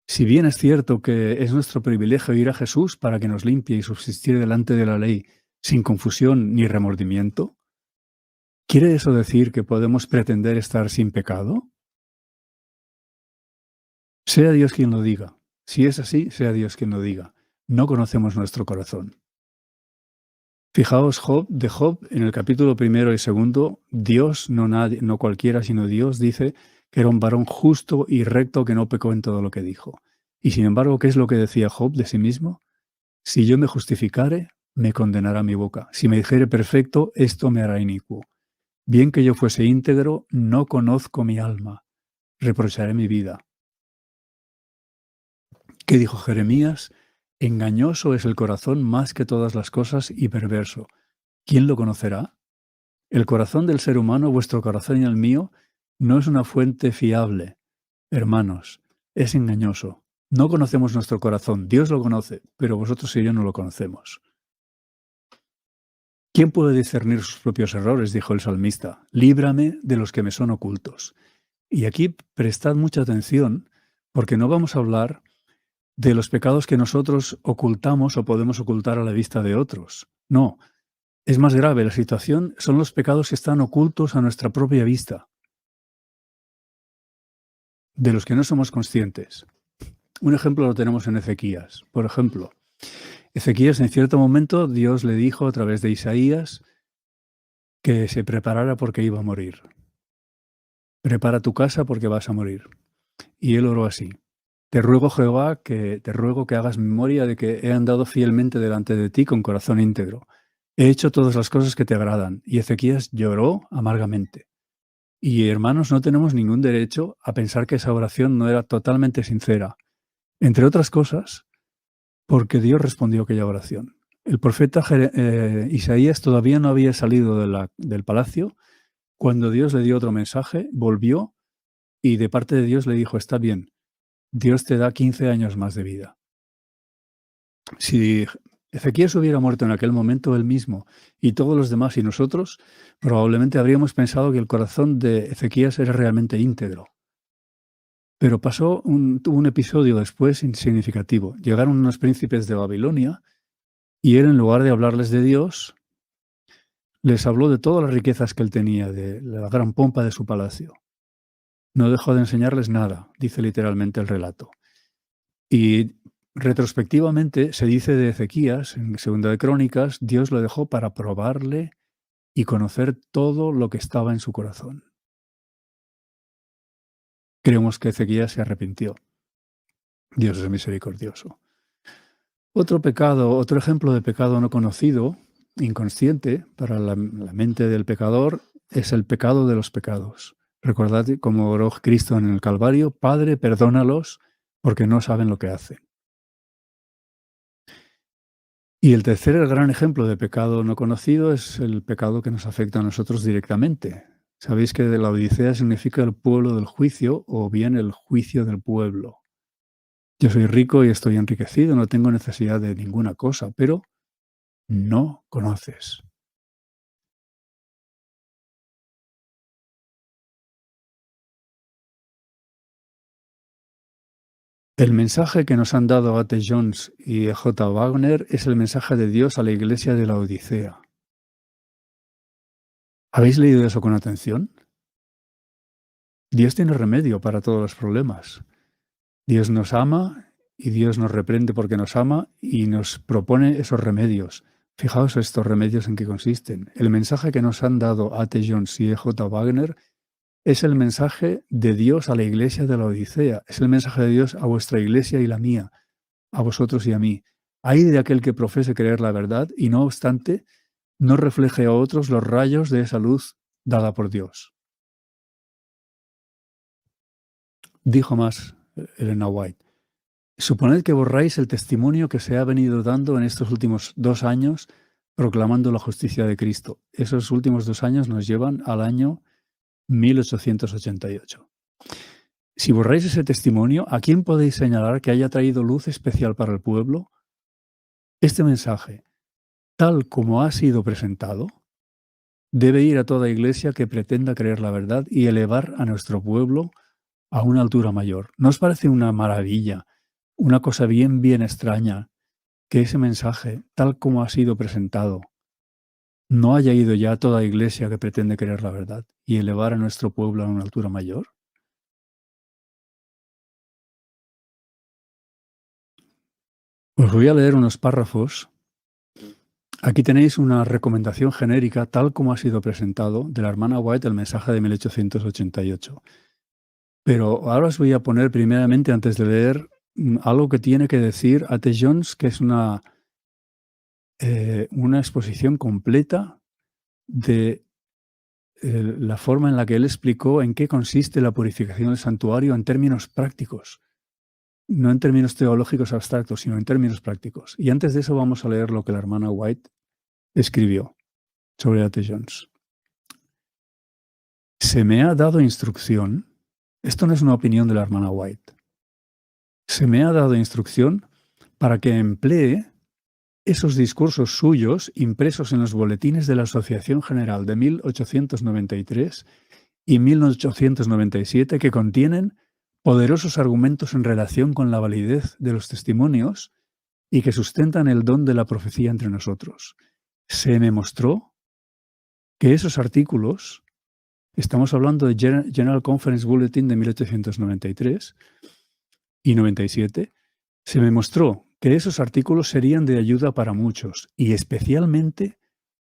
si bien es cierto que es nuestro privilegio ir a Jesús para que nos limpie y subsistir delante de la ley sin confusión ni remordimiento, ¿quiere eso decir que podemos pretender estar sin pecado? Sea Dios quien lo diga. Si es así, sea Dios quien lo diga. No conocemos nuestro corazón. Fijaos de Job, en el capítulo 1 y 2, Dios, no cualquiera, sino Dios, dice que era un varón justo y recto que no pecó en todo lo que dijo. Y sin embargo, ¿qué es lo que decía Job de sí mismo? Si yo me justificare, me condenará mi boca. Si me dijere perfecto, esto me hará inicuo. Bien que yo fuese íntegro, no conozco mi alma. Reprocharé mi vida. ¿Qué dijo Jeremías? Engañoso es el corazón más que todas las cosas y perverso. ¿Quién lo conocerá? El corazón del ser humano, vuestro corazón y el mío, no es una fuente fiable. Hermanos, es engañoso. No conocemos nuestro corazón, Dios lo conoce, pero vosotros y yo no lo conocemos. ¿Quién puede discernir sus propios errores?, dijo el salmista. Líbrame de los que me son ocultos. Y aquí prestad mucha atención, porque no vamos a hablar de los pecados que nosotros ocultamos o podemos ocultar a la vista de otros. No, es más grave la situación, son los pecados que están ocultos a nuestra propia vista, de los que no somos conscientes. Un ejemplo lo tenemos en Ezequías. Por ejemplo, Ezequías en cierto momento Dios le dijo a través de Isaías que se preparara porque iba a morir. Prepara tu casa porque vas a morir. Y él oró así. Te ruego, Jehová, te ruego que hagas memoria de que he andado fielmente delante de ti con corazón íntegro. He hecho todas las cosas que te agradan. Y Ezequías lloró amargamente. Y hermanos, no tenemos ningún derecho a pensar que esa oración no era totalmente sincera. Entre otras cosas, porque Dios respondió aquella oración. El profeta Isaías todavía no había salido del palacio cuando Dios le dio otro mensaje, volvió y de parte de Dios le dijo, está bien, Dios te da 15 años más de vida. Si Ezequías hubiera muerto en aquel momento él mismo y todos los demás y nosotros, probablemente habríamos pensado que el corazón de Ezequías era realmente íntegro. Pero tuvo un episodio después insignificativo. Llegaron unos príncipes de Babilonia y él, en lugar de hablarles de Dios, les habló de todas las riquezas que él tenía, de la gran pompa de su palacio. No dejó de enseñarles nada, dice literalmente el relato. Y retrospectivamente se dice de Ezequías, en Segunda de Crónicas, Dios lo dejó para probarle y conocer todo lo que estaba en su corazón. Creemos que Ezequías se arrepintió. Dios es misericordioso. Otro ejemplo de pecado no conocido, inconsciente para la mente del pecador, es el pecado de los pecados. Recordad como oró Cristo en el Calvario, Padre, perdónalos porque no saben lo que hacen. Y el tercer gran ejemplo de pecado no conocido es el pecado que nos afecta a nosotros directamente. Sabéis que la Odisea significa el pueblo del juicio o bien el juicio del pueblo. Yo soy rico y estoy enriquecido, no tengo necesidad de ninguna cosa, pero no conoces. El mensaje que nos han dado A.T. Jones y J. Wagner es el mensaje de Dios a la iglesia de la Odisea. ¿Habéis leído eso con atención? Dios tiene remedio para todos los problemas. Dios nos ama y Dios nos reprende porque nos ama y nos propone esos remedios. Fijaos estos remedios en qué consisten. El mensaje que nos han dado A.T. Jones y J. Wagner es el mensaje de Dios a la iglesia de la Odisea. Es el mensaje de Dios a vuestra iglesia y la mía, a vosotros y a mí. Ay de aquel que profese creer la verdad y no obstante no refleje a otros los rayos de esa luz dada por Dios. Dijo más Elena White. Suponed que borráis el testimonio que se ha venido dando en estos últimos 2 años proclamando la justicia de Cristo. Esos últimos 2 años nos llevan al año 1888. Si borráis ese testimonio, ¿a quién podéis señalar que haya traído luz especial para el pueblo? Este mensaje, tal como ha sido presentado, debe ir a toda iglesia que pretenda creer la verdad y elevar a nuestro pueblo a una altura mayor. ¿No os parece una maravilla, una cosa bien, bien extraña, que ese mensaje, tal como ha sido presentado, no haya ido ya a toda iglesia que pretende creer la verdad y elevar a nuestro pueblo a una altura mayor? Os voy a leer unos párrafos. Aquí tenéis una recomendación genérica, tal como ha sido presentado, de la hermana White, el mensaje de 1888. Pero ahora os voy a poner primeramente, antes de leer, algo que tiene que decir A.T. Jones, que es una exposición completa de la forma en la que él explicó en qué consiste la purificación del santuario en términos prácticos. No en términos teológicos abstractos, sino en términos prácticos. Y antes de eso vamos a leer lo que la hermana White escribió sobre A.T. Jones. Se me ha dado instrucción, esto no es una opinión de la hermana White, Se me ha dado instrucción para que emplee esos discursos suyos impresos en los boletines de la Asociación General de 1893 y 1897 que contienen poderosos argumentos en relación con la validez de los testimonios y que sustentan el don de la profecía entre nosotros. Se me mostró que esos artículos, estamos hablando de General Conference Bulletin de 1893 y 97, se me mostró que esos artículos serían de ayuda para muchos y especialmente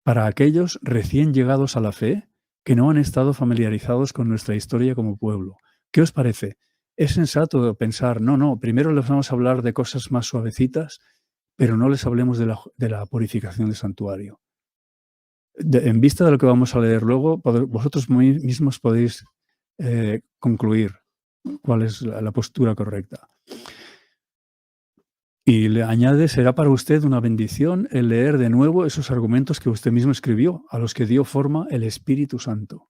para aquellos recién llegados a la fe que no han estado familiarizados con nuestra historia como pueblo. ¿Qué os parece? Es sensato pensar, no, primero les vamos a hablar de cosas más suavecitas, pero no les hablemos de la purificación del santuario. En vista de lo que vamos a leer luego, vosotros mismos podéis concluir cuál es la postura correcta. Y le añade, será para usted una bendición el leer de nuevo esos argumentos que usted mismo escribió, a los que dio forma el Espíritu Santo.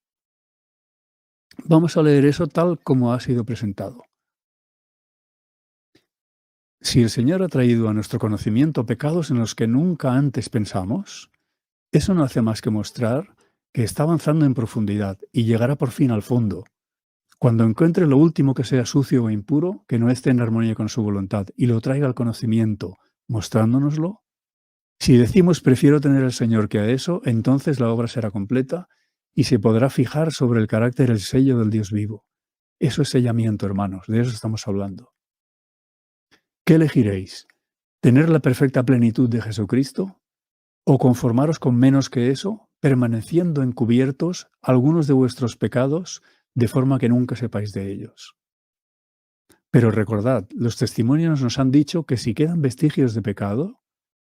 Vamos a leer eso tal como ha sido presentado. Si el Señor ha traído a nuestro conocimiento pecados en los que nunca antes pensamos, eso no hace más que mostrar que está avanzando en profundidad y llegará por fin al fondo. Cuando encuentre lo último que sea sucio o impuro, que no esté en armonía con su voluntad, y lo traiga al conocimiento, mostrándonoslo, si decimos prefiero tener al Señor que a eso, entonces la obra será completa y se podrá fijar sobre el carácter el sello del Dios vivo. Eso es sellamiento, hermanos, de eso estamos hablando. ¿Qué elegiréis? ¿Tener la perfecta plenitud de Jesucristo? ¿O conformaros con menos que eso, permaneciendo encubiertos algunos de vuestros pecados, de forma que nunca sepáis de ellos? Pero recordad, los testimonios nos han dicho que si quedan vestigios de pecado,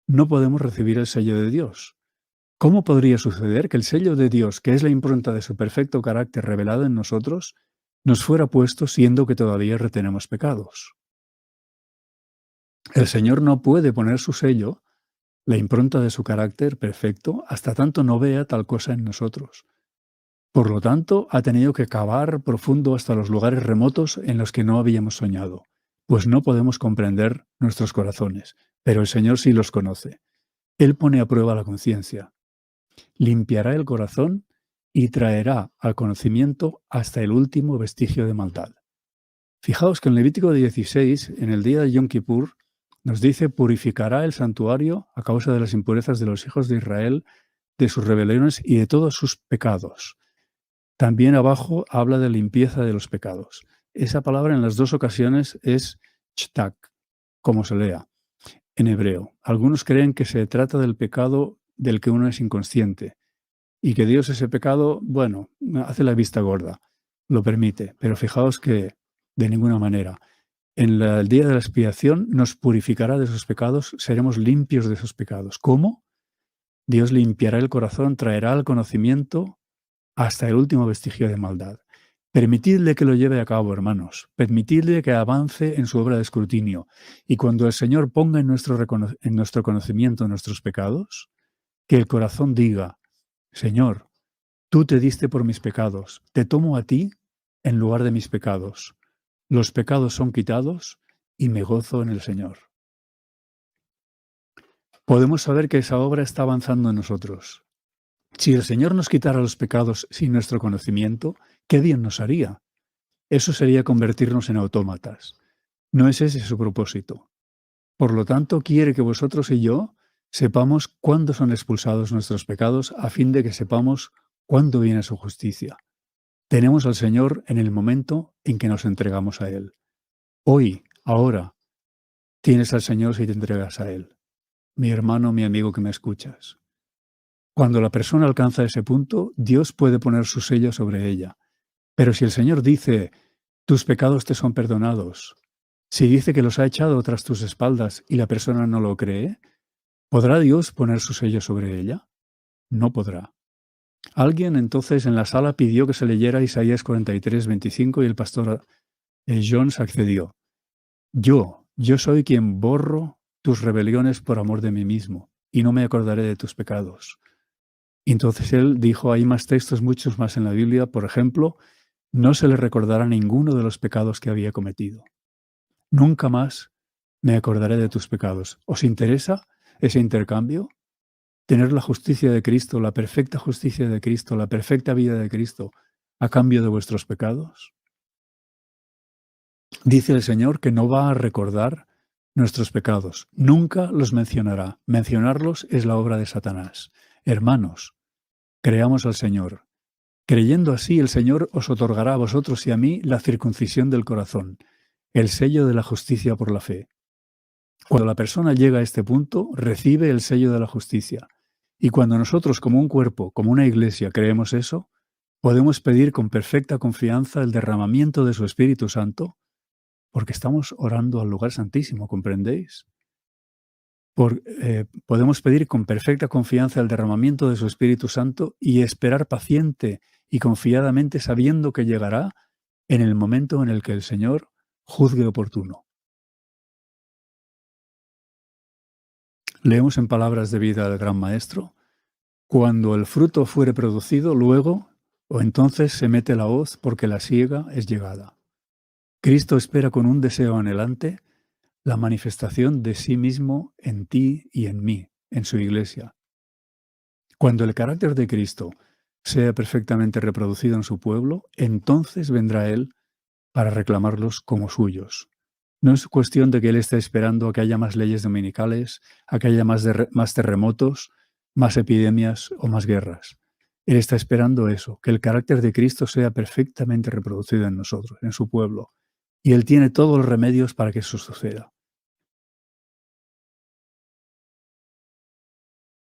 no podemos recibir el sello de Dios. ¿Cómo podría suceder que el sello de Dios, que es la impronta de su perfecto carácter revelado en nosotros, nos fuera puesto siendo que todavía retenemos pecados? El Señor no puede poner su sello, la impronta de su carácter perfecto, hasta tanto no vea tal cosa en nosotros. Por lo tanto, ha tenido que cavar profundo hasta los lugares remotos en los que no habíamos soñado, pues no podemos comprender nuestros corazones, pero el Señor sí los conoce. Él pone a prueba la conciencia, limpiará el corazón y traerá al conocimiento hasta el último vestigio de maldad. Fijaos que en Levítico 16, en el día de Yom Kippur, nos dice, purificará el santuario a causa de las impurezas de los hijos de Israel, de sus rebeliones y de todos sus pecados. También abajo habla de limpieza de los pecados. Esa palabra en las dos ocasiones es shtak, como se lea en hebreo. Algunos creen que se trata del pecado del que uno es inconsciente y que Dios ese pecado, bueno, hace la vista gorda, lo permite, pero fijaos que de ninguna manera. En el día de la expiación nos purificará de esos pecados, seremos limpios de esos pecados. ¿Cómo? Dios limpiará el corazón, traerá al conocimiento hasta el último vestigio de maldad. Permitidle que lo lleve a cabo, hermanos. Permitidle que avance en su obra de escrutinio. Y cuando el Señor ponga en nuestro conocimiento nuestros pecados, que el corazón diga, Señor, tú te diste por mis pecados, te tomo a ti en lugar de mis pecados. Los pecados son quitados y me gozo en el Señor. Podemos saber que esa obra está avanzando en nosotros. Si el Señor nos quitara los pecados sin nuestro conocimiento, ¿qué bien nos haría? Eso sería convertirnos en autómatas. No es ese su propósito. Por lo tanto, quiere que vosotros y yo sepamos cuándo son expulsados nuestros pecados, a fin de que sepamos cuándo viene su justicia. Tenemos al Señor en el momento en que nos entregamos a Él. Hoy, ahora, tienes al Señor si te entregas a Él. Mi hermano, mi amigo que me escuchas. Cuando la persona alcanza ese punto, Dios puede poner su sello sobre ella. Pero si el Señor dice, tus pecados te son perdonados, si dice que los ha echado tras tus espaldas y la persona no lo cree, ¿podrá Dios poner su sello sobre ella? No podrá. Alguien entonces en la sala pidió que se leyera Isaías 43, 25 y el pastor Jones accedió. Yo soy quien borro tus rebeliones por amor de mí mismo y no me acordaré de tus pecados. Y entonces él dijo, hay más textos, muchos más en la Biblia, por ejemplo, no se le recordará ninguno de los pecados que había cometido. Nunca más me acordaré de tus pecados. ¿Os interesa ese intercambio? Tener la justicia de Cristo, la perfecta justicia de Cristo, la perfecta vida de Cristo, a cambio de vuestros pecados. Dice el Señor que no va a recordar nuestros pecados, nunca los mencionará. Mencionarlos es la obra de Satanás. Hermanos, creamos al Señor. Creyendo así, el Señor os otorgará a vosotros y a mí la circuncisión del corazón, el sello de la justicia por la fe. Cuando la persona llega a este punto, recibe el sello de la justicia. Y cuando nosotros, como un cuerpo, como una iglesia, creemos eso, podemos pedir con perfecta confianza el derramamiento de su Espíritu Santo, porque estamos orando al lugar santísimo, ¿comprendéis? Podemos pedir con perfecta confianza el derramamiento de su Espíritu Santo y esperar paciente y confiadamente sabiendo que llegará en el momento en el que el Señor juzgue oportuno. Leemos en Palabras de Vida del Gran Maestro: cuando el fruto fuere producido, luego o entonces se mete la hoz porque la siega es llegada. Cristo espera con un deseo anhelante la manifestación de sí mismo en ti y en mí, en su iglesia. Cuando el carácter de Cristo sea perfectamente reproducido en su pueblo, entonces vendrá Él para reclamarlos como suyos. No es cuestión de que Él esté esperando a que haya más leyes dominicales, a que haya más terremotos, más epidemias o más guerras. Él está esperando eso, que el carácter de Cristo sea perfectamente reproducido en nosotros, en su pueblo. Y Él tiene todos los remedios para que eso suceda.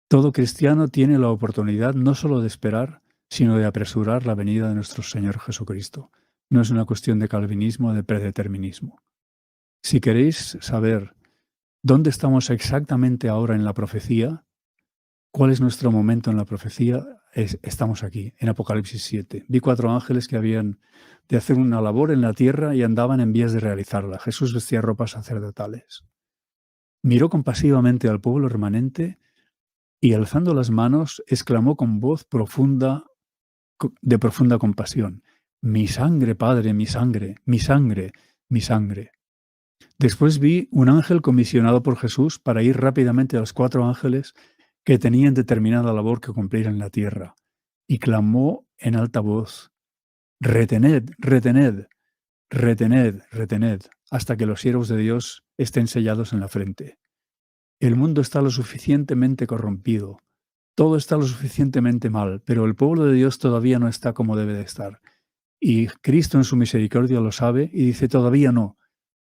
Todo cristiano tiene la oportunidad no solo de esperar, sino de apresurar la venida de nuestro Señor Jesucristo. No es una cuestión de calvinismo o de predeterminismo. Si queréis saber dónde estamos exactamente ahora en la profecía, cuál es nuestro momento en la profecía, estamos aquí, en Apocalipsis 7. Vi 4 ángeles que habían de hacer una labor en la tierra y andaban en vías de realizarla. Jesús vestía ropas sacerdotales. Miró compasivamente al pueblo remanente y, alzando las manos, exclamó con voz de profunda compasión: «Mi sangre, Padre, mi sangre, mi sangre, mi sangre». Después vi un ángel comisionado por Jesús para ir rápidamente a los 4 ángeles que tenían determinada labor que cumplir en la tierra, y clamó en alta voz: «Retened, retened, retened, retened, hasta que los siervos de Dios estén sellados en la frente». El mundo está lo suficientemente corrompido, todo está lo suficientemente mal, pero el pueblo de Dios todavía no está como debe de estar. Y Cristo en su misericordia lo sabe y dice: «Todavía no.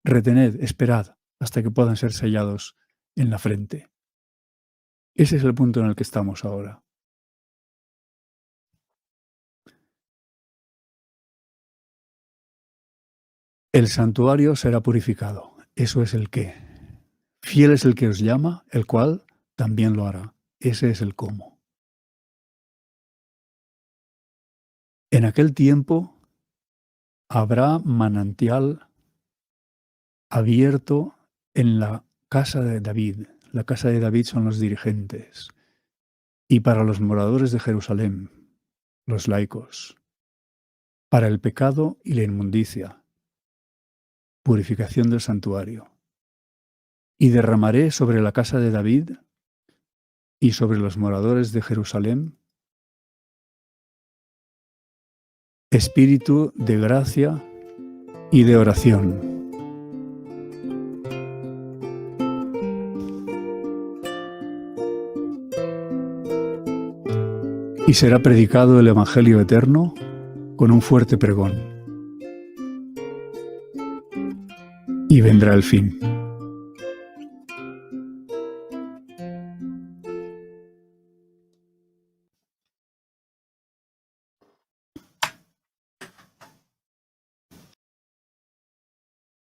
Retened, esperad, hasta que puedan ser sellados en la frente». Ese es el punto en el que estamos ahora. El santuario será purificado. Eso es el qué. Fiel es el que os llama, el cual también lo hará. Ese es el cómo. En aquel tiempo habrá manantial abierto en la casa de David. La casa de David son los dirigentes. Y para los moradores de Jerusalén, los laicos, para el pecado y la inmundicia, purificación del santuario. Y derramaré sobre la casa de David y sobre los moradores de Jerusalén espíritu de gracia y de oración. Y será predicado el Evangelio eterno con un fuerte pregón. Y vendrá el fin.